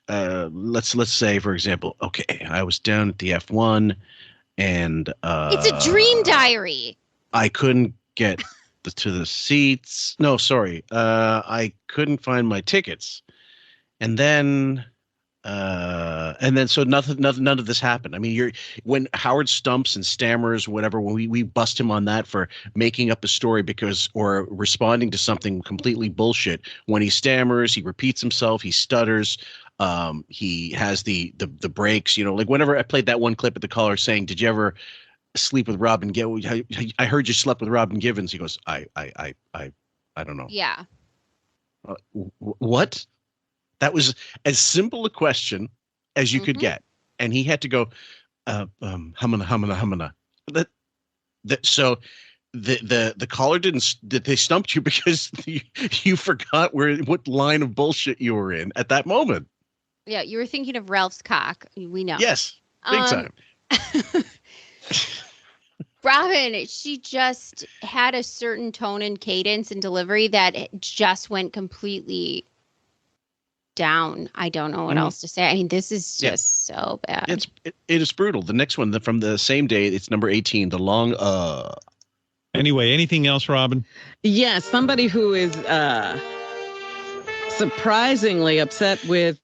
let's say, for example, okay, I was down at the F1 and it's a dream diary. I couldn't get to the seats. No, sorry. I couldn't find my tickets. And then so none of this happened. I mean, when Howard stumps and stammers, whatever, when we bust him on that for making up a story or responding to something completely bullshit. When he stammers, he repeats himself, he stutters, he has the breaks, like whenever I played that one clip at the caller saying, did you ever sleep with Robin Givens? I heard you slept with Robin Givens. He goes, I don't know. Yeah. What? That was as simple a question as you could get. And he had to go, humana. So the caller they stumped you because you forgot what line of bullshit you were in at that moment. Yeah, you were thinking of Ralph's cock. We know. Yes, big time. Robin, she just had a certain tone and cadence and delivery that it just went completely down. I don't know what else to say. I mean, this is just so bad. It is brutal. The next one from the same day, it's number 18, the long Anyway, anything else, Robin? Yes, somebody who is surprisingly upset with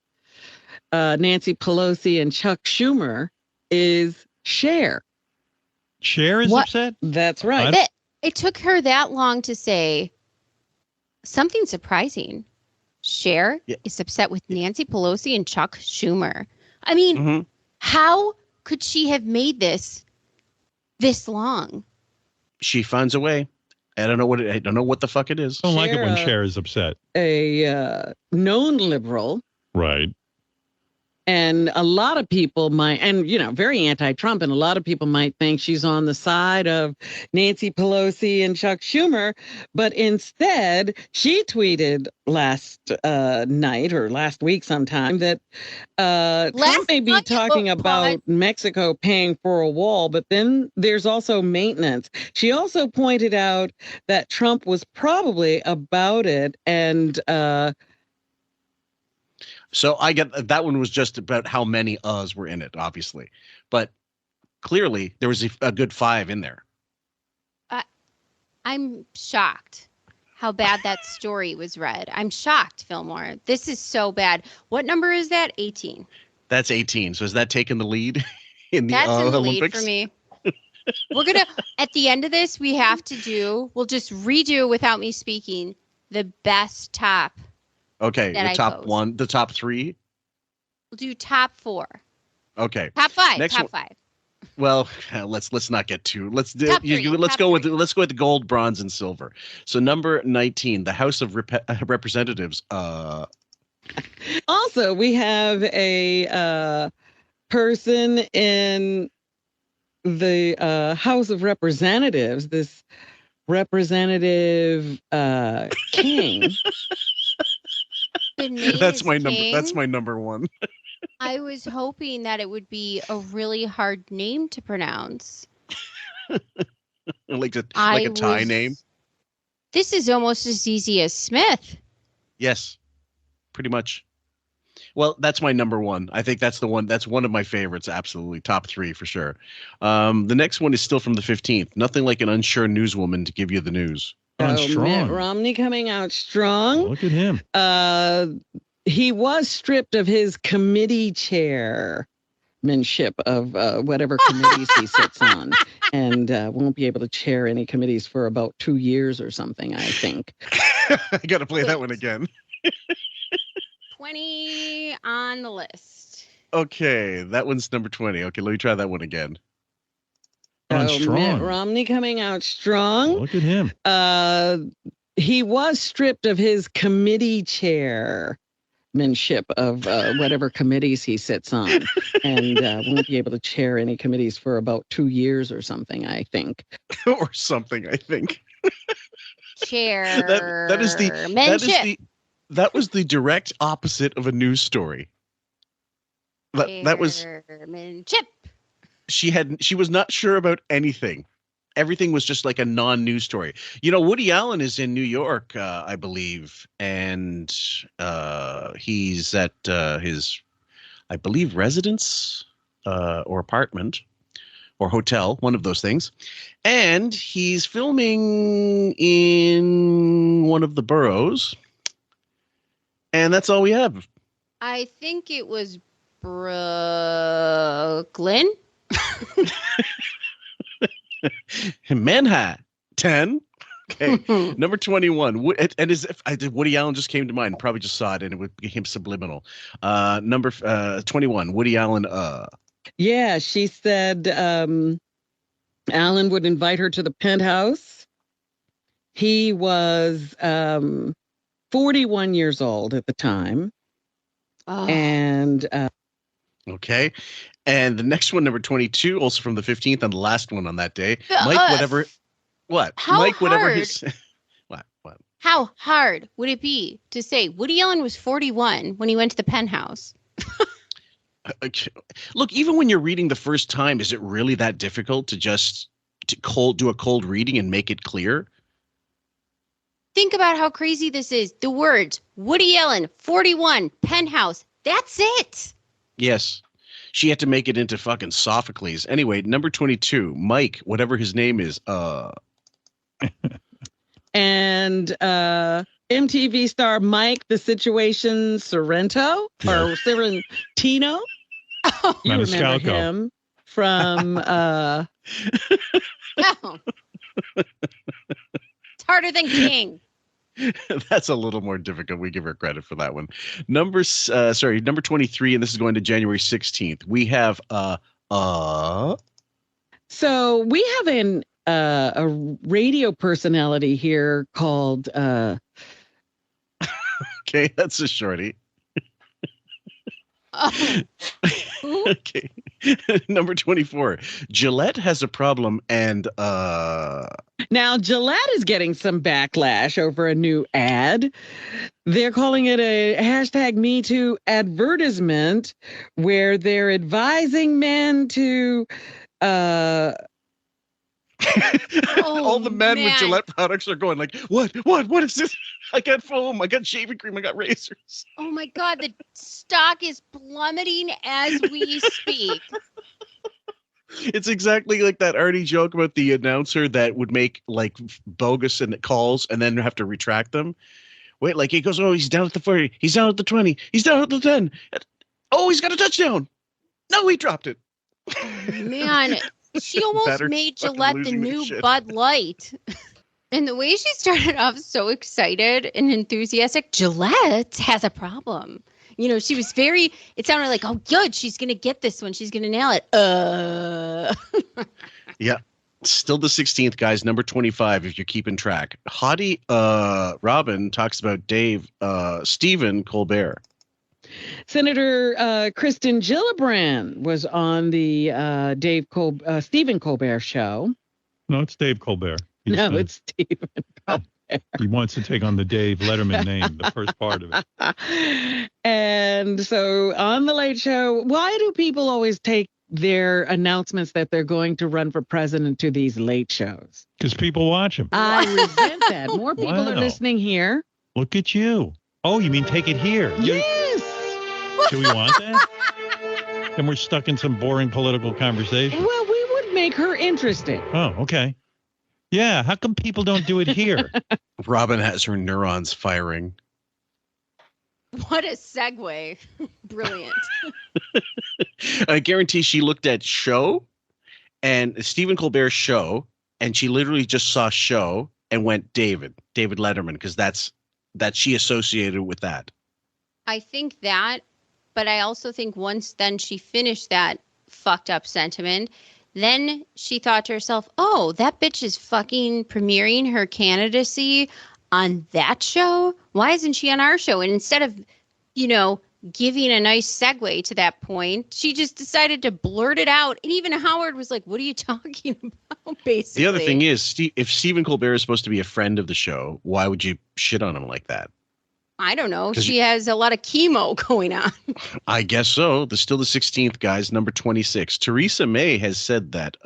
Nancy Pelosi and Chuck Schumer is Cher. Cher is upset? That's right. It took her that long to say something surprising. Cher is upset with Nancy Pelosi and Chuck Schumer. I mean, how could she have made this long? She finds a way. I don't know what the fuck it is. I don't like it when Cher is upset. A known liberal. Right. And a lot of people might, very anti-Trump, and a lot of people might think she's on the side of Nancy Pelosi and Chuck Schumer. But instead, she tweeted last night or last week sometime that Trump may be talking about Mexico paying for a wall, but then there's also maintenance. She also pointed out that Trump was probably about it, and so I get that one was just about how many uhs were in it, obviously. But clearly there was a good 5 in there. I'm shocked how bad that story was read. I'm shocked, Fillmore. This is so bad. What number is that? 18. That's 18. So is that taking the lead? in the That's in the lead Olympics. for me. We're going to, at the end of this, we'll just redo without me speaking the best top. Okay, that the I top chose. one, the top three. We'll do top 4. Okay, Top 5. Next top one- 5. Well, let's not get too. Let's do. Top three, Let's top go with three. let's go with the gold, bronze, and silver. So number 19, the House of Representatives. Also, we have a person in the House of Representatives, this Representative King. The name That's is my number. King. That's my number one. I was hoping that it would be a really hard name to pronounce. like a Thai name. This is almost as easy as Smith. Yes, pretty much. Well, that's my number one. I think that's the one. That's one of my favorites. Absolutely, top 3 for sure. The next one is still from the 15th. Nothing like an unsure newswoman to give you the news. Mitt Romney coming out strong. Look at him. He was stripped of his committee chairmanship of whatever committees he sits on, and won't be able to chair any committees for about 2 years or something, I think. I got to play that one again. 20 on the list. Okay, that one's number 20. Okay, let me try that one again. Mitt Romney coming out strong. Look at him. He was stripped of his committee chairmanship of whatever committees he sits on, and won't be able to chair any committees for about 2 years or something, I think. Or something, I think. Chair. That was the direct opposite of a news story. That was Chairmanship. she was not sure about anything. Everything was just like a non-news story. You know, Woody Allen is in New York, I believe, and he's at his, I believe, residence or apartment or hotel, one of those things. And he's filming in one of the boroughs. And that's all we have. I think it was Brooklyn. Manhattan. Okay. Number 21. And as if Woody Allen just came to mind, probably just saw it and it became subliminal. Number 21. Woody Allen. Yeah, she said Allen would invite her to the penthouse. He was 41 years old at the time. Oh. And okay. And the next one, number 22, also from the 15th, and the last one on that day. Mike, whatever. What? How Mike, whatever hard? his. What? How hard would it be to say Woody Allen was 41 when he went to the penthouse? Look, even when you're reading the first time, is it really that difficult to just do a cold reading and make it clear? Think about how crazy this is. The words Woody Allen, 41, penthouse. That's it. Yes. She had to make it into fucking Sophocles. Anyway, number 22, Mike, whatever his name is. And MTV star Mike the Situation Sorrento or Sorrentino. You remember him from It's harder than King. That's a little more difficult. We give her credit for that one. Number 23, and this is going to January 16th. We have So we have a radio personality here called okay, that's a shorty. Okay. Number 24. Gillette has a problem and Now Gillette is getting some backlash over a new ad. They're calling it a hashtag #MeToo advertisement where they're advising men to all the men with Gillette products are going like, what is this? I got foam, I got shaving cream, I got razors. Oh my God, the stock is plummeting as we speak. It's exactly like that Artie joke about the announcer that would make like bogus and calls and then have to retract them. Wait, like he goes, oh, he's down at the 40, he's down at the 20, he's down at the 10. Oh, he's got a touchdown. No, he dropped it. Man, she almost Better made fucking Gillette the losing their new shit. Bud Light. And the way she started off so excited and enthusiastic, Gillette has a problem. You know, she was very, it sounded like, oh, good, she's going to get this one. She's going to nail it. Yeah. Still the 16th, guys, number 25, if you're keeping track. Hottie Robin talks about Stephen Colbert. Senator Kristen Gillibrand was on the Stephen Colbert show. No, it's Dave Colbert. It's Stephen Colbert. He wants to take on the Dave Letterman name, the first part of it. And so on the Late Show, why do people always take their announcements that they're going to run for president to these late shows? Because people watch him. I resent that. More people are listening here. Look at you. Oh, you mean take it here? Yes. Do we want that? Then we're stuck in some boring political conversation. Well, we would make her interesting. Oh, okay. Yeah, how come people don't do it here? Robin has her neurons firing. What a segue. Brilliant. I guarantee she looked at show and Stephen Colbert's show, and she literally just saw show and went David Letterman, because that's she associated with that. I think that, but I also think once then she finished that fucked up sentiment, then she thought to herself, oh, that bitch is fucking premiering her candidacy on that show. Why isn't she on our show? And instead of, giving a nice segue to that point, she just decided to blurt it out. And even Howard was like, what are you talking about, basically? The other thing is, if Stephen Colbert is supposed to be a friend of the show, why would you shit on him like that? I don't know. She has a lot of chemo going on. I guess so. There's still the 16th, guys, number 26. Theresa May has said that.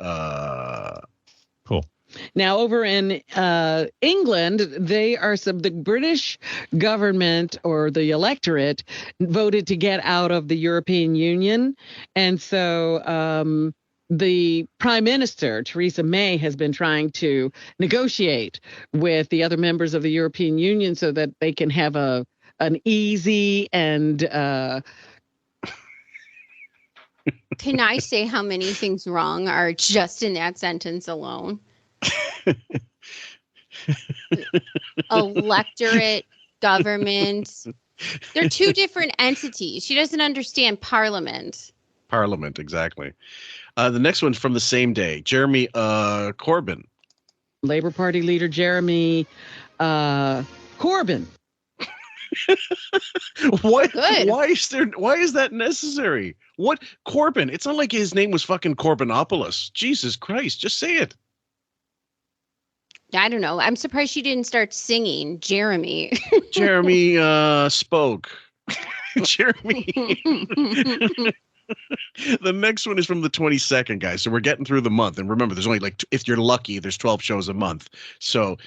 Cool. Now, over in England, the British government or the electorate voted to get out of the European Union. And so the Prime Minister, Theresa May, has been trying to negotiate with the other members of the European Union so that they can have an easy and... Can I say how many things wrong are just in that sentence alone? Electorate, government. They're two different entities. She doesn't understand parliament. Parliament, exactly. The next one's from the same day. Jeremy Corbyn. Labour Party leader Jeremy Corbyn. What? Good. Why is that necessary? What? Corbyn? It's not like his name was fucking Corbynopoulos. Jesus Christ, just say it. I don't know. I'm surprised she didn't start singing Jeremy. Jeremy spoke. Jeremy. The next one is from the 22nd, guys. So we're getting through the month. And remember, there's only if you're lucky, there's 12 shows a month. So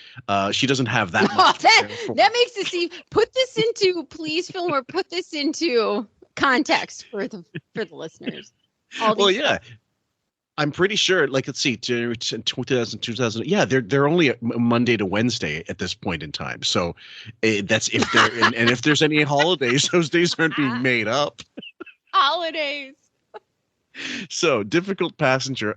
she doesn't have that much. That makes it seem, please, Fillmore, put this into context for the listeners. Well, yeah. I'm pretty sure, let's see, 2000, yeah, they're only Monday to Wednesday at this point in time. So that's if they're, and if there's any holidays, those days aren't being made up. Holidays. So, difficult passenger.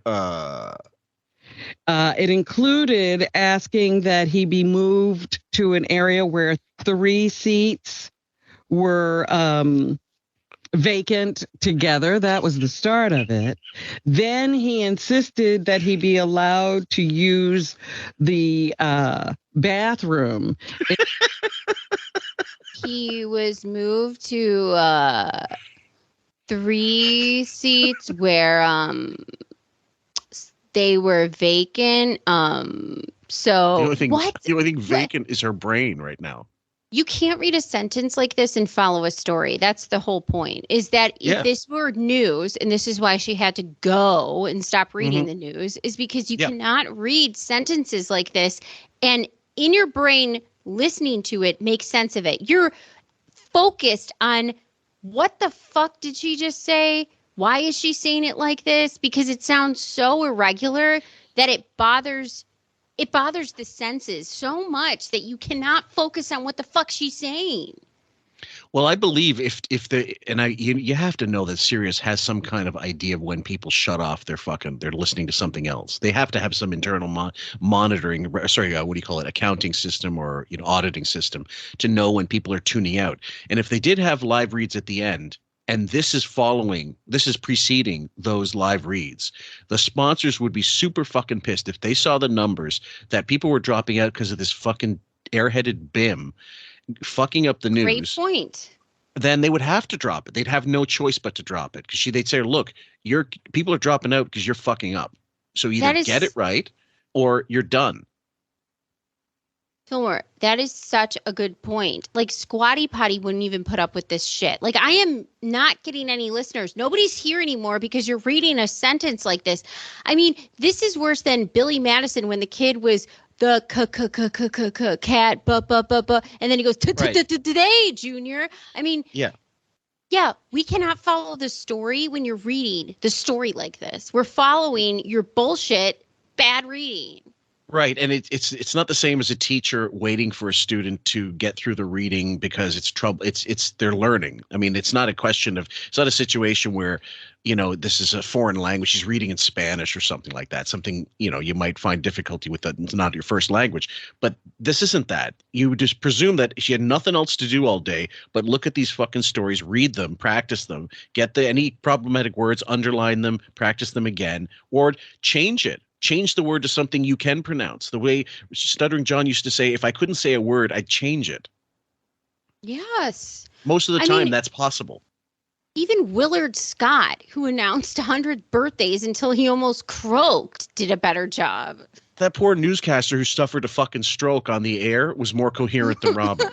It included asking that he be moved to an area where 3 seats were vacant together. That was the start of it. Then he insisted that he be allowed to use the bathroom. He was moved to 3 seats where they were vacant. So the only thing vacant is her brain right now. You can't read a sentence like this and follow a story. That's the whole point, is that if this were news, and this is why she had to go and stop reading the news, is because you cannot read sentences like this and in your brain listening to it make sense of it. You're focused on what the fuck did she just say? Why is she saying it like this? Because it sounds so irregular that it bothers the senses so much that you cannot focus on what the fuck she's saying. Well, I believe if the and I you have to know that Sirius has some kind of idea of when people shut off their they're listening to something else. They have to have some internal monitoring, sorry, what do you call it, accounting system or auditing system to know when people are tuning out. And if they did have live reads at the end, and this is preceding those live reads, the sponsors would be super fucking pissed if they saw the numbers that people were dropping out because of this fucking airheaded BIM fucking up the news. Great point. Then they would have to drop it. They'd have no choice but to drop it because they'd say, "Look, people are dropping out because you're fucking up. So either get it right or you're done." Fillmore, that is such a good point. Like Squatty Potty wouldn't even put up with this shit. Like I am not getting any listeners. Nobody's here anymore because you're reading a sentence like this. I mean, this is worse than Billy Madison when the kid was the cat, and then he goes today, Junior. I mean, yeah, we cannot follow the story when you're reading the story like this. We're following your bullshit, bad reading. Right, and it's not the same as a teacher waiting for a student to get through the reading because it's trouble. It's they're learning. I mean, it's not a situation where this is a foreign language. She's reading in Spanish or something like that. Something you might find difficulty with. It's not your first language, but this isn't that. You just presume that she had nothing else to do all day but look at these fucking stories, read them, practice them, get any problematic words, underline them, practice them again, or change it. Change the word to something you can pronounce. The way Stuttering John used to say, if I couldn't say a word, I'd change it. Yes. Most of the time, that's possible. Even Willard Scott, who announced 100 birthdays until he almost croaked, did a better job. That poor newscaster who suffered a fucking stroke on the air was more coherent than Robin.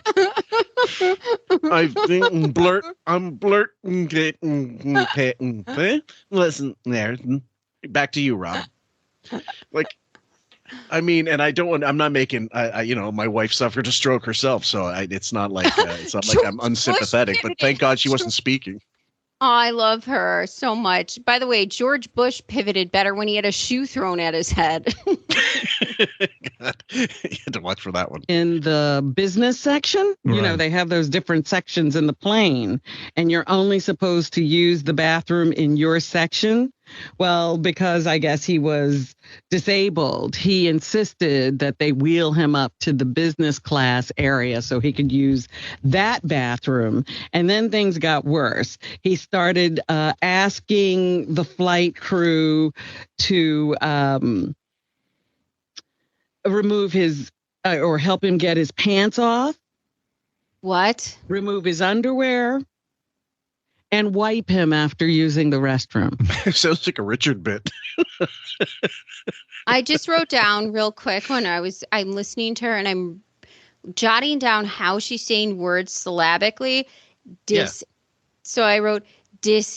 I think I'm blurting. Listen there. Back to you, Rob. Like, I mean, and I'm not making, my wife suffered a stroke herself, so it's not like I'm unsympathetic, but thank God she wasn't speaking. Oh, I love her so much. By the way, George Bush pivoted better when he had a shoe thrown at his head. God, you had to watch for that one. In the business section, they have those different sections in the plane, and you're only supposed to use the bathroom in your section. Well, because I guess he was disabled, he insisted that they wheel him up to the business class area so he could use that bathroom. And then things got worse. He started asking the flight crew to remove his or help him get his pants off. What? Remove his underwear. And wipe him after using the restroom. Sounds like a Richard bit. I just wrote down real quick when I'm listening to her and I'm jotting down how she's saying words syllabically. So I wrote disabled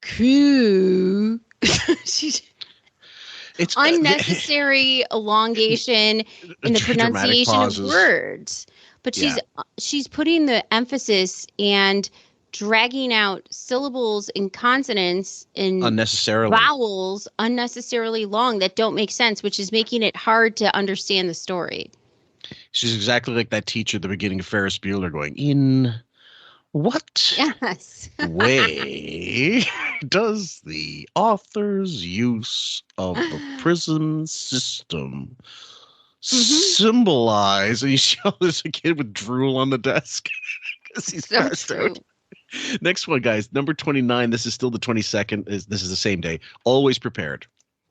crew. It's unnecessary elongation in the pronunciation of words. But she's putting the emphasis and dragging out syllables and consonants and vowels unnecessarily long that don't make sense, which is making it hard to understand the story. She's exactly like that teacher at the beginning of Ferris Bueller going, in what way does the author's use of the prison system symbolize? And you see there's a kid with drool on the desk because he's passed out. Next one, guys, number 29. This is still the 22nd. This is the same day. Always prepared.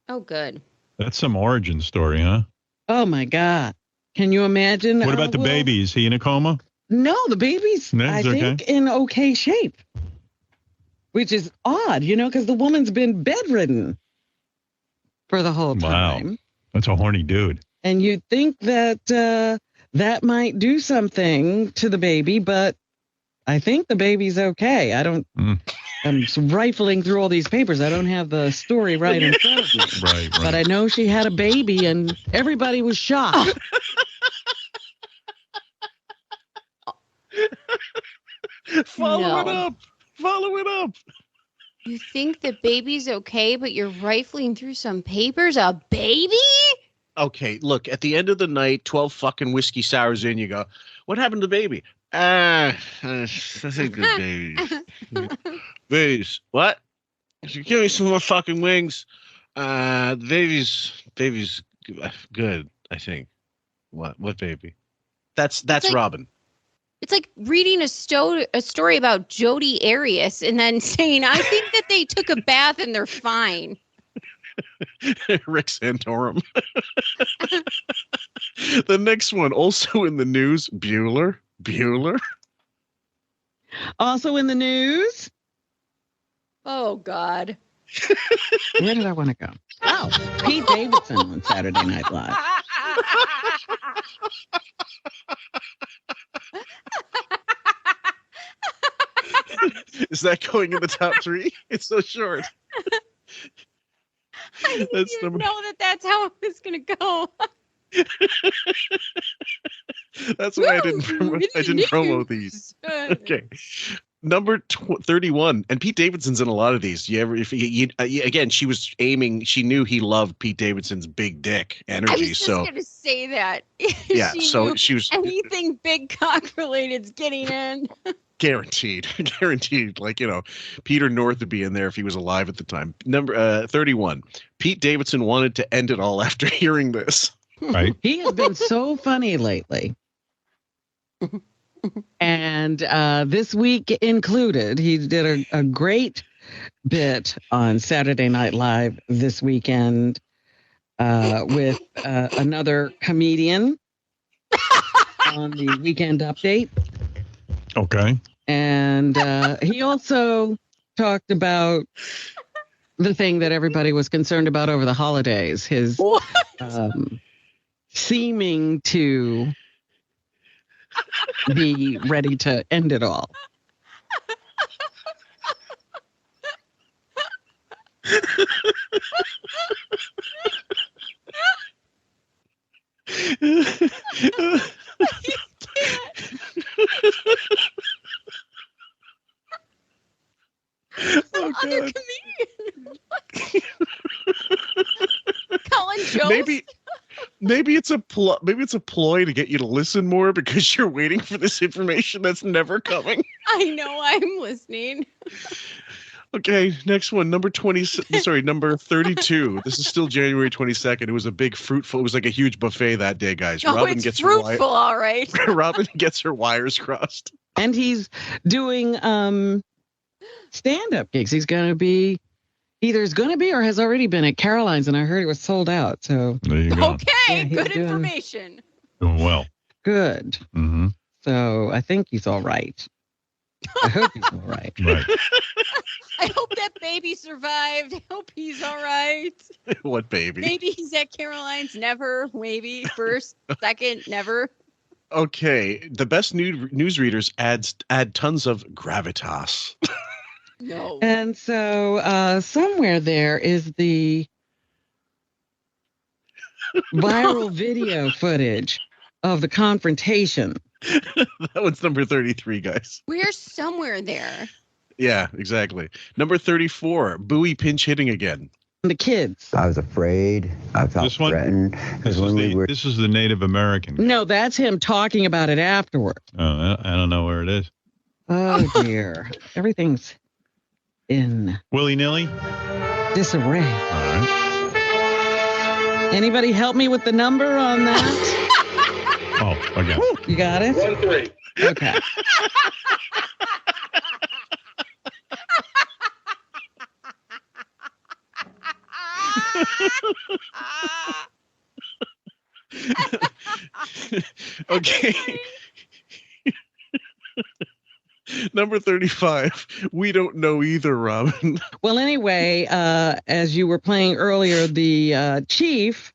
Oh, good. That's some origin story, huh? Oh my God! Can you imagine? What about the baby? Is he in a coma? No, the baby's I think in okay shape, which is odd, because the woman's been bedridden for the whole time. Wow, that's a horny dude. And you'd think that that might do something to the baby, but I think the baby's okay. I'm rifling through all these papers. I don't have the story right in front of me. Right. But I know she had a baby and everybody was shocked. Follow it up. You think the baby's okay, but you're rifling through some papers? A baby? Okay, look, at the end of the night, 12 fucking whiskey sours in, you go, what happened to baby? I think the baby. Babies. What? If you give me some more fucking wings, the baby's good, I think. What baby? That's like- Robin. It's like reading a story about Jodi Arias and then saying, I think that they took a bath and they're fine. Rick Santorum. The next one, also in the news, Bueller. Also in the news. Oh, God. Where did I want to go? Oh, Pete Davidson on Saturday Night Live. Is that going in the top 3? It's so short. I didn't even know that's how it was going to go. That's why I didn't promo these. Okay. Number 31, and Pete Davidson's in a lot of these. Again, she was aiming. She knew he loved Pete Davidson's big dick energy. I was just going to say that. Yeah, she was anything big cock related is getting in. Guaranteed. Like, Peter North would be in there if he was alive at the time. Number 31, Pete Davidson wanted to end it all after hearing this. Right. He has been so funny lately. And this week included, he did a great bit on Saturday Night Live this weekend with another comedian on the Weekend Update. Okay. And he also talked about the thing that everybody was concerned about over the holidays, his seeming to be ready to end it all. Some other comedian. Colin Jost. Maybe it's a ploy to get you to listen more because you're waiting for this information that's never coming. I know, I'm listening. Okay, next one, number 32. This is still January 22nd. It was a big fruitful. It was like a huge buffet that day, guys. Oh, Robin gets fruitful, all right. Robin gets her wires crossed. And he's doing stand-up gigs. He's going to be or has already been at Caroline's, and I heard it was sold out. So there you go. Okay, good information. Doing well. Good. Mm-hmm. So I think he's all right. I hope he's all right. Right. I hope that baby survived. I hope he's all right. What baby? Maybe he's at Caroline's. Never. Maybe. First, second, never. Okay. The best newsreaders add tons of gravitas. No. And so somewhere there is the viral video footage of the confrontation. That one's number 33, guys. We're somewhere there. Yeah, exactly. Number 34, Bowie pinch hitting again. The kids. I was afraid. I felt threatened. This is the Native American. No, that's him talking about it afterward. Oh, I don't know where it is. Oh, dear. Everything's in willy-nilly disarray. All right. Anybody help me with the number on that? Oh, again. You got it? 1-3. Okay. Okay. Number 35. We don't know either, Robin. Well, anyway, as you were playing earlier, the chief,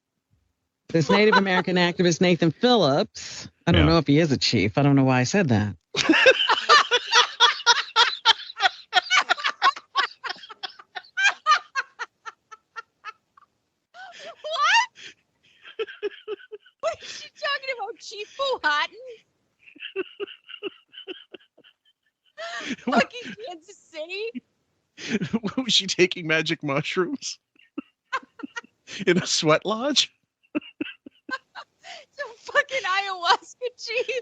this Native American activist, Nathan Phillips, I don't know if he is a chief. I don't know why I said that. What is she talking about? Chief Powhatan? Fucking Kansas City? Was she taking magic mushrooms? In a sweat lodge? fucking ayahuasca chief.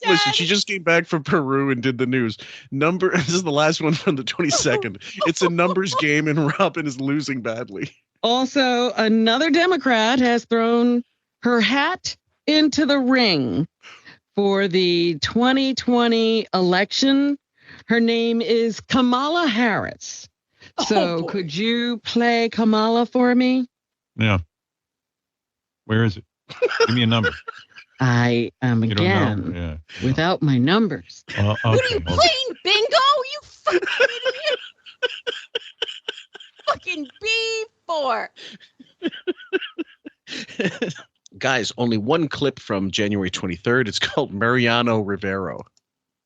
Listen, she just came back from Peru and did the news. This is the last one from the 22nd. It's a numbers game, and Robin is losing badly. Also, another Democrat has thrown her hat into the ring for the 2020 election. Her name is Kamala Harris. So could you play Kamala for me? Yeah. Where is it? Give me a number. I am without my numbers. Okay. What are you playing bingo? You fucking idiot. Fucking B4. Guys, only one clip from January 23rd. It's called Mariano Rivero.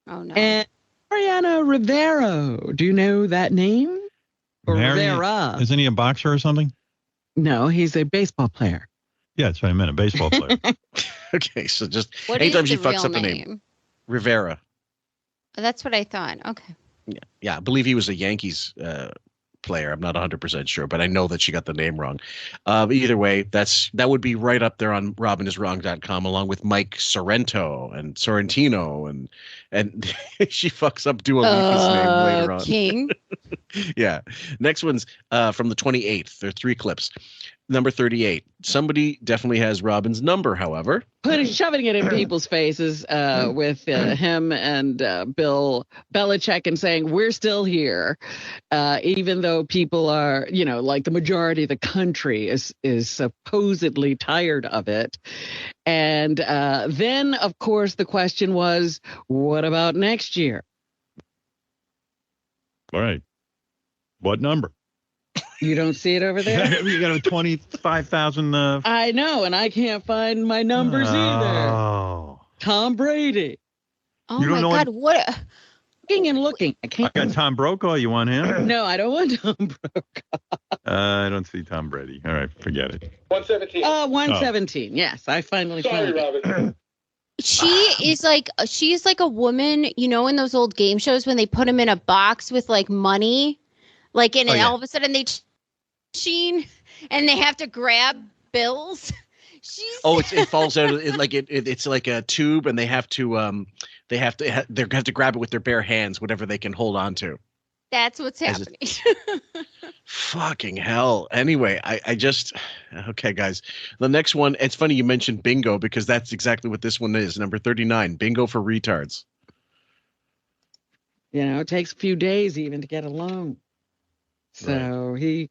Oh, no. And Mariano Rivero. Do you know that name? Or Rivera? Isn't he a boxer or something? No, he's a baseball player. Yeah, that's what I meant, a baseball player. Okay, so just What anytime is she the fucks real up a name. Rivera. That's what I thought. Okay. Yeah, I believe he was a Yankees player. I'm not 100% sure, but I know that she got the name wrong. Either way, that would be right up there on robiniswrong.com, along with Mike Sorrento and Sorrentino, and she fucks up Dua Lipa's name later on. King. Yeah. Next one's from the 28th. There are 3 clips. Number 38. Somebody definitely has Robin's number, however. Shoving it in people's faces with him and Bill Belichick and saying, we're still here, even though people are, like the majority of the country is supposedly tired of it. And then, of course, the question was, what about next year? All right. What number? You don't see it over there? You got a 25,000. I know, and I can't find my numbers either. Tom Brady. Oh, my God. What? Looking and looking. I got Tom Brokaw. You want him? No, I don't want Tom Brokaw. I don't see Tom Brady. All right, forget it. 117. 117. Yes, I finally found it. Robin. She's like a woman, in those old game shows when they put them in a box with like money, and all of a sudden they machine and they have to grab bills. It falls out of it's like a tube, and they have to grab it with their bare hands, whatever they can hold on to. That's what's happening. Fucking hell. Anyway, okay, guys. The next one, it's funny you mentioned bingo, because that's exactly what this one is. Number 39, bingo for retards. It takes a few days even to get a loan. So he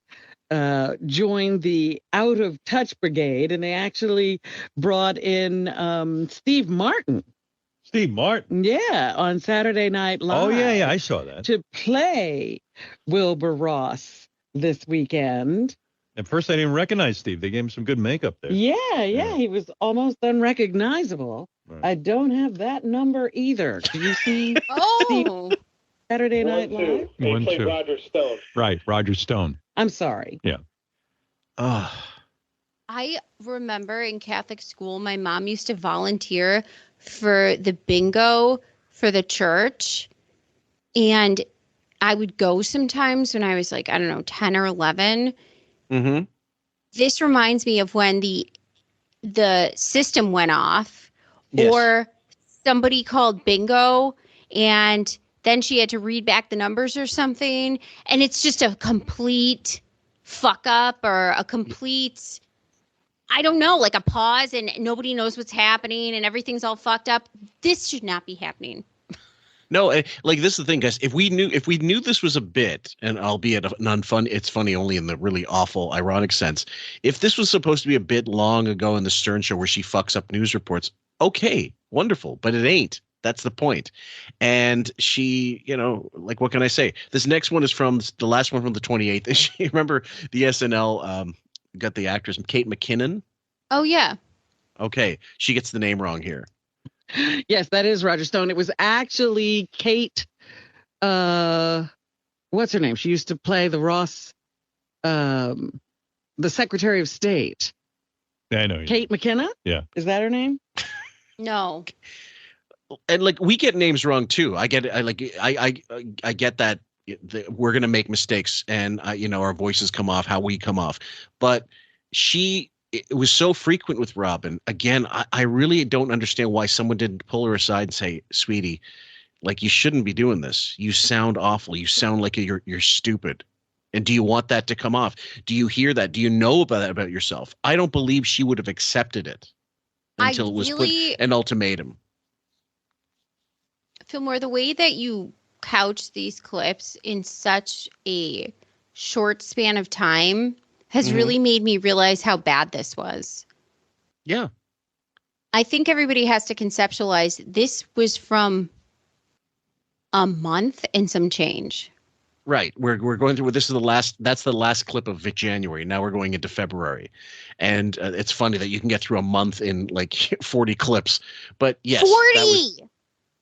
joined the Out of Touch Brigade, and they actually brought in Steve Martin. Steve Martin? Yeah, on Saturday Night Live. Oh, yeah, I saw that. To play Wilbur Ross this weekend. At first, I didn't recognize Steve. They gave him some good makeup there. Yeah, he was almost unrecognizable. Right. I don't have that number either. Do you see Steve Saturday Night Live? 1-2. Roger Stone. Right, Roger Stone. I'm sorry. Yeah. I remember in Catholic school, my mom used to volunteer for the bingo for the church. And I would go sometimes when I was 10 or 11. Mm-hmm. This reminds me of when the system went off, or somebody called bingo, and then she had to read back the numbers or something. And it's just a complete fuck up, or a complete, I don't know, like a pause, and nobody knows what's happening and everything's all fucked up. This should not be happening. No, this is the thing, guys. If we knew this was a bit, and albeit non-fun, it's funny only in the really awful, ironic sense. If this was supposed to be a bit long ago in the Stern Show where she fucks up news reports, okay, wonderful, but it ain't. That's the point. And she, what can I say? This next one is from the last one from the 28th. And she, remember the SNL got the actress Kate McKinnon? Oh, yeah. Okay, she gets the name wrong here. Yes, that is Roger Stone. It was actually Kate, what's her name? She used to play the Ross, the Secretary of State. Yeah, I know. Kate McKinnon? Yeah. Is that her name? No. And we get names wrong too. I get it. I get that we're going to make mistakes, and our voices come off how we come off. But she it was so frequent with Robin. Again, I really don't understand why someone didn't pull her aside and say, "Sweetie, like you shouldn't be doing this. You sound awful. You sound like you're stupid." And do you want that to come off? Do you hear that? Do you know about that about yourself? I don't believe she would have accepted it until it was put an ultimatum. Fillmore, the way that you couch these clips in such a short span of time has really made me realize how bad this was. Yeah. I think everybody has to conceptualize this was from a month and some change. Right. We're going through. This is the last. That's the last clip of January. Now we're going into February, and it's funny that you can get through a month in like 40 clips. But yes, 40.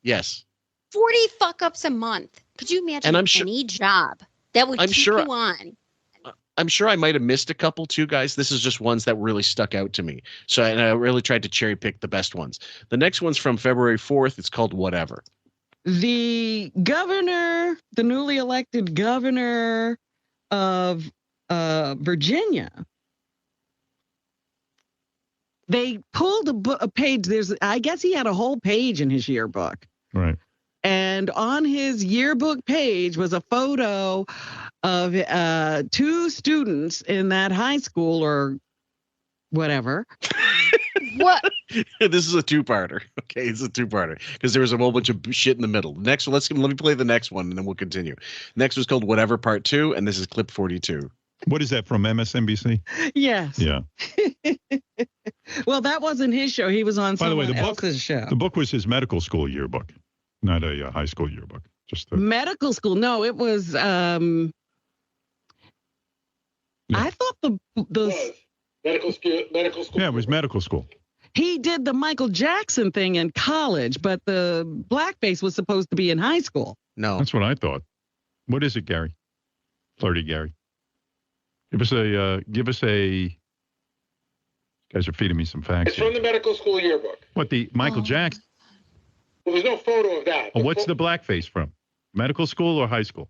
Yes. 40 fuck ups a month. Could you imagine any job that would keep you on? I'm sure I might have missed a couple too, guys. This is just ones that really stuck out to me. So and I really tried to cherry pick the best ones. The next one's from February 4th. It's called Whatever. The governor, the newly elected governor of Virginia, they pulled a page. I guess he had a whole page in his yearbook. Right. And on his yearbook page was a photo of 2 students in that high school or whatever. What? This is a two-parter. Okay, it's a two-parter because there was a whole bunch of shit in the middle. Next one, let me play the next one and then we'll continue. Next was called Whatever Part 2, and this is clip 42. What is that from MSNBC? Yes. Yeah. Well, that wasn't his show. He was on someone else's show. The book was his medical school yearbook, not a high school yearbook. Just medical school. No, it was. I thought the medical school. Yeah, it was medical school. He did the Michael Jackson thing in college, but the blackface was supposed to be in high school. No, that's what I thought. What is it, Gary? Flirty Gary. Give us a. You guys are feeding me some facts. It's from the medical school yearbook. What, the Michael Jackson? Well, there's no photo of that. What's the blackface from? Medical school or high school?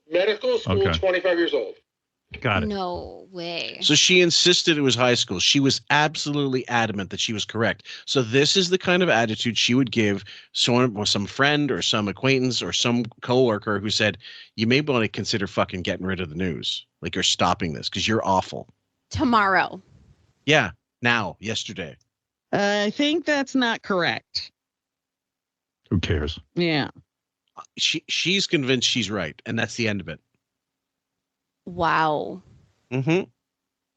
Medical school, Okay. 25 years old. Got it. No way. So she insisted it was high school. She was absolutely adamant that she was correct. So this is the kind of attitude she would give someone or some friend or some acquaintance or some coworker who said, "You may want to consider fucking getting rid of the news. Like you're stopping this because you're awful." Tomorrow. Yeah. Now. Yesterday. I think that's not correct. Who cares? Yeah. She's convinced she's right, and that's the end of it. Wow. Mm-hmm.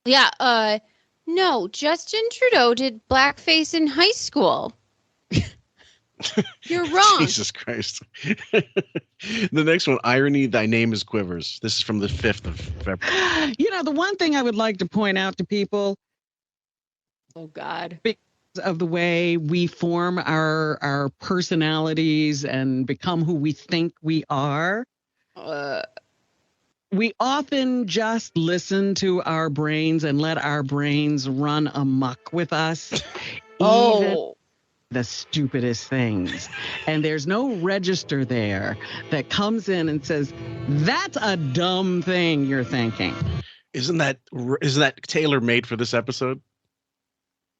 Yeah. No, Justin Trudeau did blackface in high school. You're wrong. Jesus Christ. The next one, Irony, Thy Name is Quivers. This is from the 5th of February. You know, the one thing I would like to point out to people. Oh, God. Because of the way we form our personalities and become who we think we are. We often just listen to our brains and let our brains run amok with us. Even the stupidest things. And there's no register there that comes in and says, that's a dumb thing you're thinking. Isn't that tailor-made for this episode?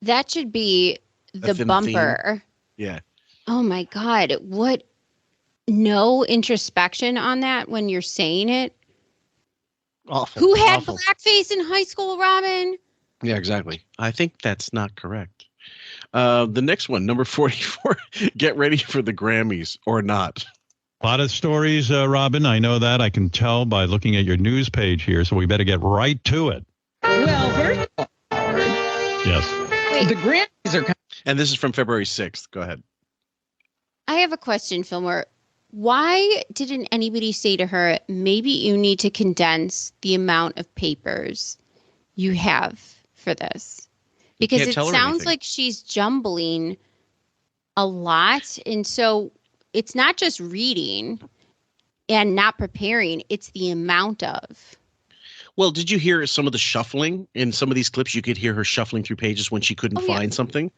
That should be the bumper. Theme. Yeah. Oh, my God. What? No introspection on that when you're saying it? Awful. Who had awful. blackface in high school, Robin? Yeah, exactly. I think that's not correct. The next one, number 44, get ready for the Grammys or not. A lot of stories, Robin. I know that. I can tell by looking at your news page here, so we better get right to it. Well, first of all, yes. The Grammys are coming. And this is from February 6th. Go ahead. I have a question, Fillmore. Why didn't anybody say to her, maybe you need to condense the amount of papers you have for this? Because it sounds like she's jumbling a lot. And so it's not just reading and not preparing. It's the amount of. Well, did you hear some of the shuffling in some of these clips? You could hear her shuffling through pages when she couldn't find something.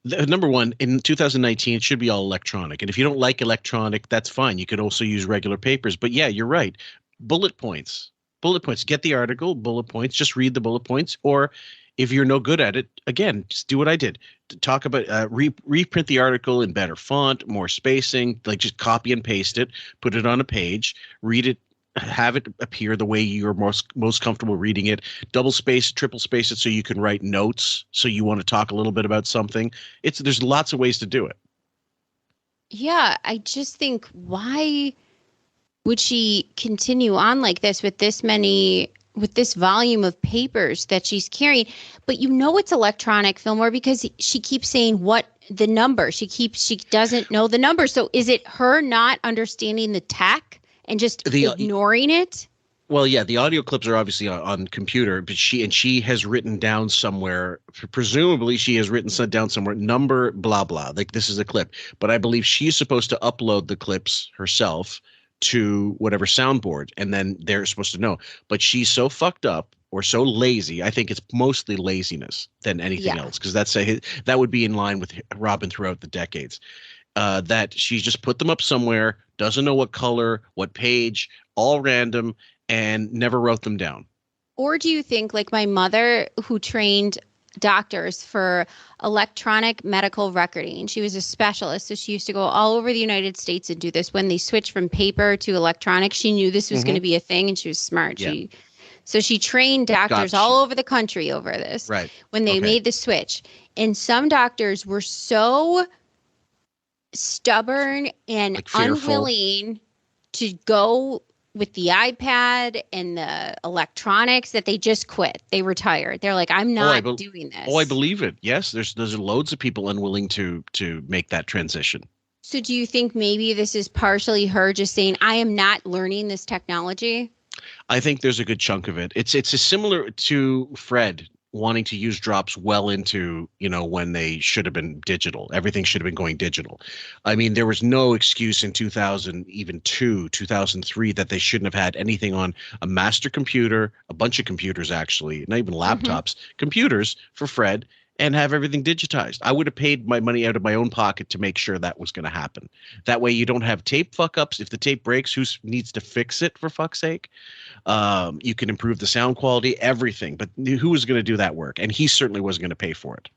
Number one, in 2019, it should be all electronic. And if you don't like electronic, that's fine. You could also use regular papers. But yeah, you're right. Bullet points. Bullet points. Get the article, bullet points. Just read the bullet points. Or If you're no good at it, again, just do what I did. Talk about reprint the article in better font, more spacing, like just copy and paste it, put it on a page, read it, have it appear the way you're most comfortable reading it, double space, triple space it so you can write notes so you want to talk a little bit about something. There's lots of ways to do it. Yeah, I just think, why would she continue on like this with this volume of papers that she's carrying? But it's electronic, Fillmore, because she keeps saying the number. She doesn't know the number. So is it her not understanding the tech and just ignoring it? Well, yeah, the audio clips are obviously on computer, but she has written down somewhere, presumably she has written down somewhere, number blah blah, like this is a clip. But I believe she's supposed to upload the clips herself to whatever soundboard, and then they're supposed to know. But she's so fucked up or so lazy. I think it's mostly laziness than anything else, because that would be in line with Robin throughout the decades. That she's just put them up somewhere, doesn't know what color, what page, all random, and never wrote them down. Or do you think, like my mother, who trained doctors for electronic medical recording, she was a specialist, so she used to go all over the United States and do this. When they switched from paper to electronic, she knew this was going to be a thing, and she was smart. Yeah. So she trained doctors all over the country over this. Right. When they made the switch. And some doctors were so stubborn and unwilling to go with the iPad and the electronics that they just quit. They retired. They're like, I'm not doing this. Oh, I believe it. Yes, there's loads of people unwilling to make that transition. So do you think maybe this is partially her just saying, I am not learning this technology? I think there's a good chunk of it. It's similar to Fred wanting to use drops well into, when they should have been digital. Everything should have been going digital. I mean, there was no excuse in 2003 that they shouldn't have had anything on a master computer, a bunch of computers actually, not even laptops, computers for Fred, and have everything digitized. I would have paid my money out of my own pocket to make sure that was going to happen. That way you don't have tape fuck-ups. If the tape breaks, who needs to fix it, for fuck's sake? You can improve the sound quality, everything. But who was going to do that work? And he certainly wasn't going to pay for it.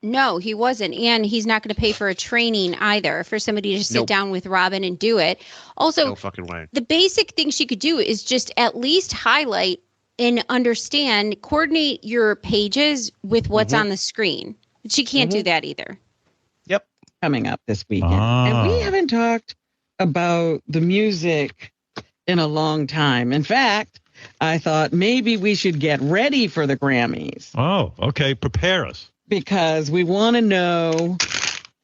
No, he wasn't. And he's not going to pay for a training either, for somebody to sit down with Robin and do it. Also, no fucking way. The basic thing she could do is just at least highlight and understand, coordinate your pages with what's on the screen. But she can't do that either. Yep. Coming up this weekend. And we haven't talked about the music in a long time. In fact, I thought maybe we should get ready for the Grammys. Oh, okay. Prepare us. Because we want to know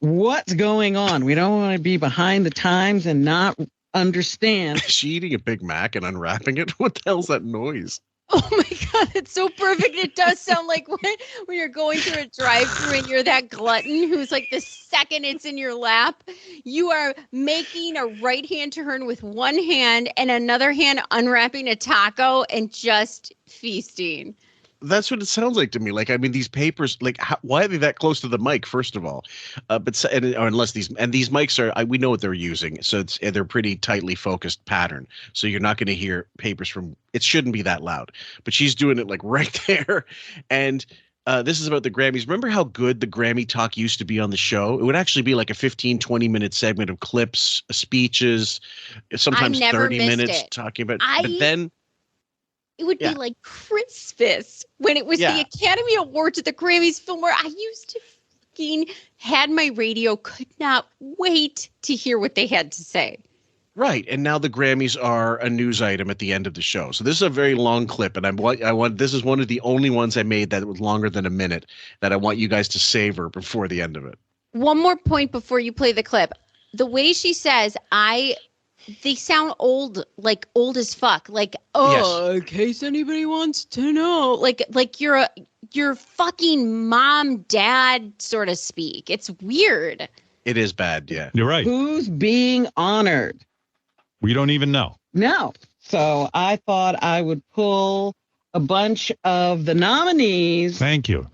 what's going on. We don't want to be behind the times and not understand. Is she eating a Big Mac and unwrapping it? What the hell's that noise? Oh my God, it's so perfect. It does sound like when you're going through a drive-thru and you're that glutton who's like, the second it's in your lap, you are making a right-hand turn with one hand and another hand unwrapping a taco and just feasting. That's what it sounds like to me. Like, I mean, these papers, like, why are they that close to the mic? First of all, or unless these mics are, we know what they're using, so they're pretty tightly focused pattern. So you're not going to hear papers from. It shouldn't be that loud, but she's doing it like right there. And this is about the Grammys. Remember how good the Grammy talk used to be on the show? It would actually be like a 15-20 minute segment of clips, speeches, sometimes 30 minutes talking about. But then. It would be like Christmas when it was the Academy Awards at the Grammys. Fillmore, I used to fucking had my radio, could not wait to hear what they had to say. Right, and now the Grammys are a news item at the end of the show. So this is a very long clip, and I want this is one of the only ones I made that was longer than a minute that I want you guys to savor before the end of it. One more point before you play the clip. The way she says, they sound old, like old as fuck. Like, in case anybody wants to know. Like you're fucking mom, dad sort of speak. It's weird. It is bad, yeah. You're right. Who's being honored? We don't even know. No. So I thought I would pull a bunch of the nominees. Thank you.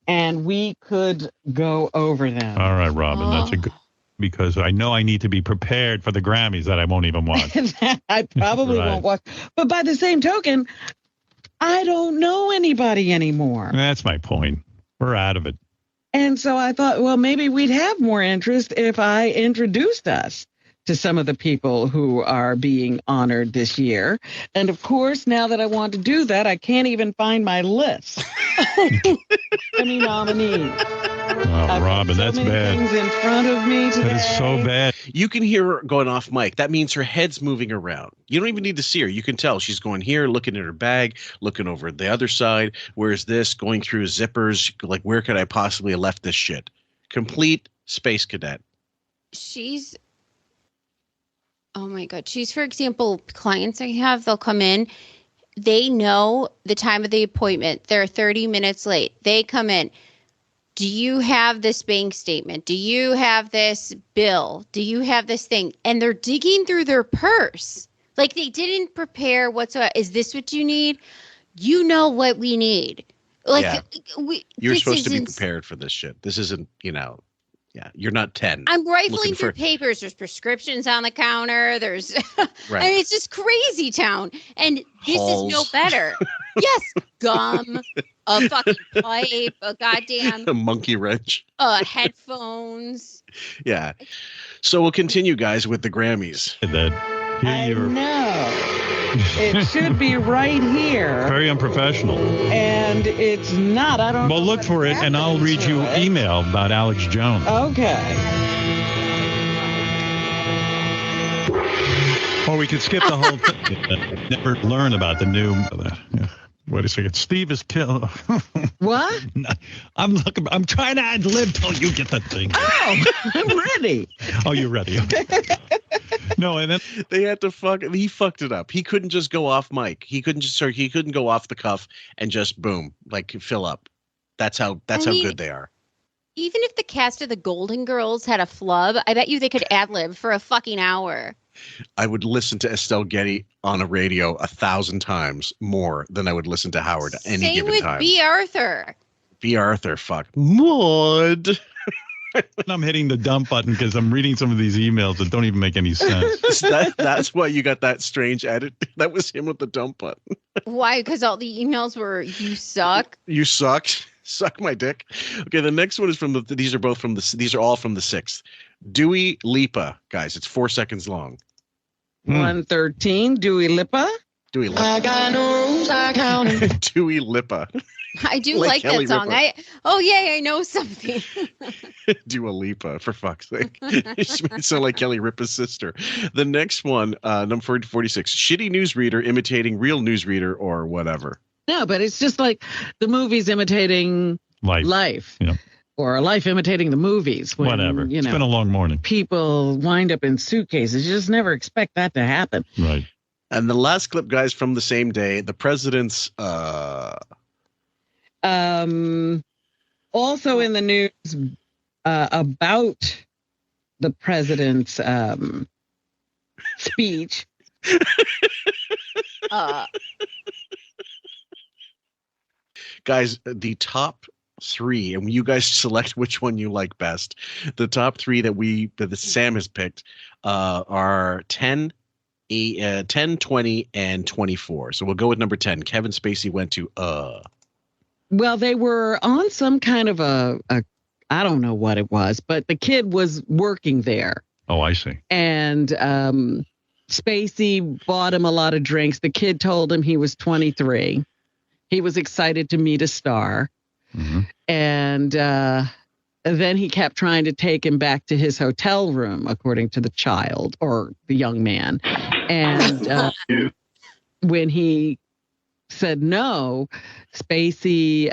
And we could go over them. All right, Robin. That's a good... Because I know I need to be prepared for the Grammys that I won't even watch. I probably won't watch. But by the same token, I don't know anybody anymore. That's my point. We're out of it. And so I thought, well, maybe we'd have more interest if I introduced us to some of the people who are being honored this year. And of course, now that I want to do that, I can't even find my list. Any nominees. Oh, Robin, that's bad. Things in front of me today. That is so bad. You can hear her going off mic. That means her head's moving around. You don't even need to see her. You can tell she's going here, looking at her bag, looking over the other side. Where's this? Going through zippers. Like, where could I possibly have left this shit? Complete space cadet. She's, oh my God. She's, for example, clients I have, they'll come in. They know the time of the appointment. They're 30 minutes late. They come in. Do you have this bank statement? Do you have this bill? Do you have this thing? And they're digging through their purse. Like they didn't prepare whatsoever. Is this what you need? You know what we need. Like you're supposed to be prepared for this shit. This isn't, you're not 10. I'm rifling through papers. There's prescriptions on the counter. There's, right. I mean, it's just crazy town. And this is no better. Yes, gum, a fucking pipe, a goddamn a monkey wrench, headphones. Yeah. So we'll continue, guys, with the Grammys. I know. It should be right here. Very unprofessional. And it's not. I don't know. Well, look for it, and I'll read you email about Alex Jones. Okay. Or we could skip the whole thing. Never learn about the new... Wait a second. Steve is killed. What? I'm trying to ad-lib till you get the thing. Oh, I'm ready. Oh, you're ready. Okay. No, and then they had to he fucked it up. He couldn't just go off mic. He couldn't go off the cuff and just boom, like fill up. That's how good they are. Even if the cast of the Golden Girls had a flub, I bet you they could ad-lib for a fucking hour. I would listen to Estelle Getty on a radio 1,000 times more than I would listen to Howard any given time. Same with B. Arthur. B. Arthur, fuck. Maud. I'm hitting the dump button because I'm reading some of these emails that don't even make any sense. That's why you got that strange edit. That was him with the dump button. Why? Because all the emails were, you suck. You suck. Suck my dick. Okay, the next one is these are all from the 6th. Dua Lipa, guys. It's 4 seconds long. 113, Dua Lipa. Dua Lipa. I got no rules, I count. Dua Lipa. I do like that song. I know something. Dua Lipa, for fuck's sake. She made it sound like Kelly Ripa's sister. The next one, number 46, shitty newsreader imitating real newsreader or whatever. No, but it's just like the movies imitating life. Yeah. Or life imitating the movies. When, whatever. It's been a long morning. People wind up in suitcases. You just never expect that to happen. Right. And the last clip, guys, from the same day, the president's... Also in the news about the president's speech. Guys, the top 3, and you guys select which one you like best. The top 3 that Sam has picked are 10, 20, and 24. So we'll go with number 10. Kevin Spacey went to Well, they were on some kind of a I don't know what it was, but the kid was working there. Oh, I see. And Spacey bought him a lot of drinks. The kid told him he was 23. He was excited to meet a star. Mm-hmm. And then he kept trying to take him back to his hotel room, according to the child or the young man. And when he said no, Spacey...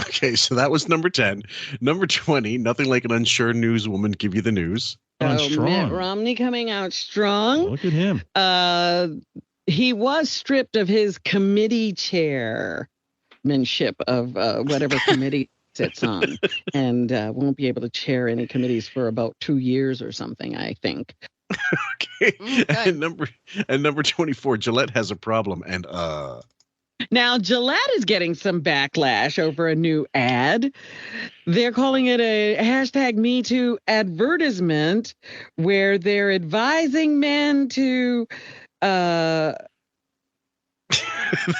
Okay, so that was number 10. Number 20, nothing like an unsure newswoman give you the news. Mitt Romney coming out strong. Look at him. He was stripped of his committee chairmanship of whatever committee sits on, and won't be able to chair any committees for about 2 years or something, I think. Okay. And number 24, Gillette has a problem, and Now, Gillette is getting some backlash over a new ad. They're calling it a #MeToo advertisement where they're advising men to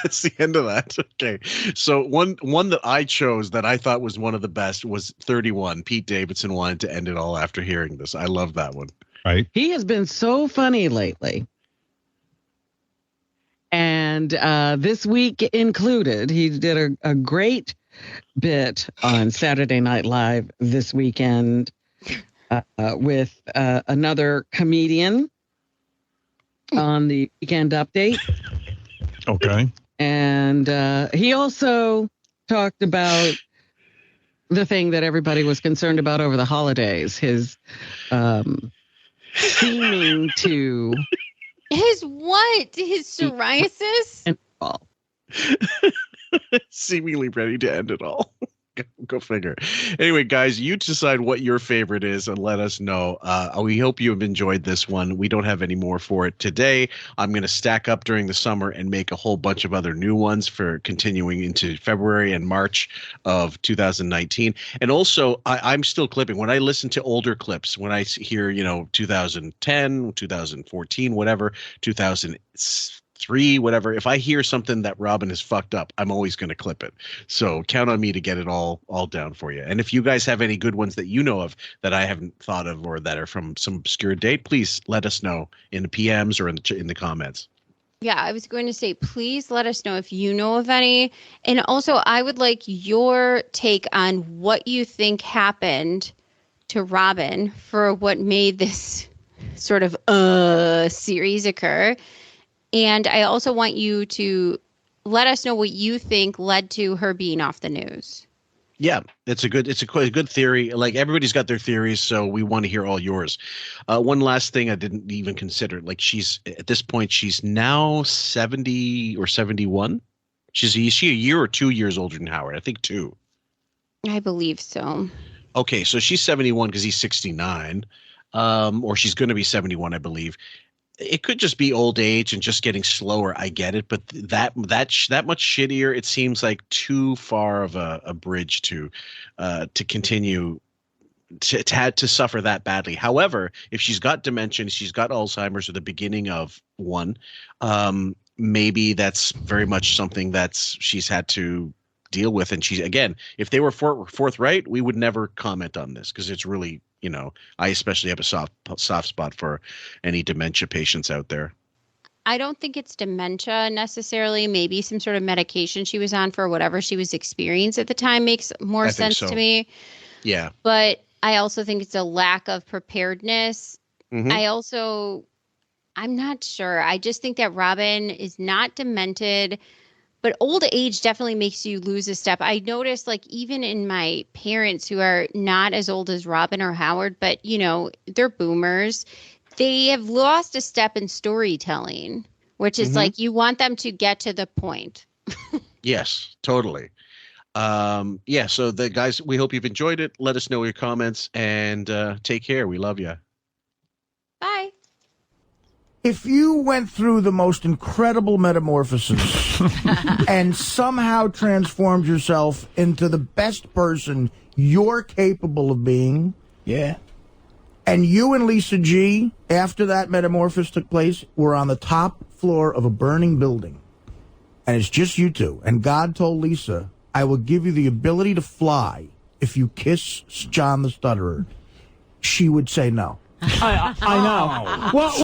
That's the end of that. Okay. So one that I chose that I thought was one of the best was 31. Pete Davidson wanted to end it all after hearing this. I love that one. Right. He has been so funny lately. And this week included, he did a great bit on Saturday Night Live this weekend with another comedian on the Weekend Update. Okay. And he also talked about the thing that everybody was concerned about over the holidays, his seeming to... His what? His psoriasis? And all. Seemingly ready to end it all. Go figure. Anyway, guys, you decide what your favorite is and let us know. We hope you have enjoyed this one. We don't have any more for it today. I'm going to stack up during the summer and make a whole bunch of other new ones for continuing into February and March of 2019. And also, I'm still clipping. When I listen to older clips, when I hear, 2010, 2014, whatever, 2003, whatever, if I hear something that Robin has fucked up, I'm always going to clip it. So count on me to get it all down for you. And if you guys have any good ones that you know of that I haven't thought of or that are from some obscure date, please let us know in the PMs or in the comments. Yeah, I was going to say, please let us know if you know of any. And also, I would like your take on what you think happened to Robin for what made this sort of series occur. And I also want you to let us know what you think led to her being off the news. Yeah, it's a good theory. Like, everybody's got their theories, so we want to hear all yours. One last thing I didn't even consider. Like, at this point, she's now 70 or 71. Is she a year or 2 years older than Howard? I think 2. I believe so. Okay, so she's 71 because he's 69, or she's going to be 71, I believe. It could just be old age and just getting slower. I get it, but that much shittier. It seems like too far of a bridge to continue to suffer that badly. However, if she's got dementia, she's got Alzheimer's or the beginning of one, maybe that's very much something she's had to deal with. And she's, again, if they were forthright, we would never comment on this because it's really, I especially have a soft spot for any dementia patients out there. I don't think it's dementia necessarily. Maybe some sort of medication she was on for whatever she was experiencing at the time makes more sense to me. Yeah. But I also think it's a lack of preparedness. Mm-hmm. I'm not sure. I just think that Robin is not demented. But old age definitely makes you lose a step. I noticed, like, even in my parents who are not as old as Robin or Howard, but, they're boomers, they have lost a step in storytelling, which is like you want them to get to the point. Yes, totally. Yeah, so the guys, we hope you've enjoyed it. Let us know your comments and take care. We love you. Bye. If you went through the most incredible metamorphosis and somehow transformed yourself into the best person you're capable of being, and you and Lisa G, after that metamorphosis took place, were on the top floor of a burning building, and it's just you two, and God told Lisa, I will give you the ability to fly if you kiss John the Stutterer, she would say no. I know. Well,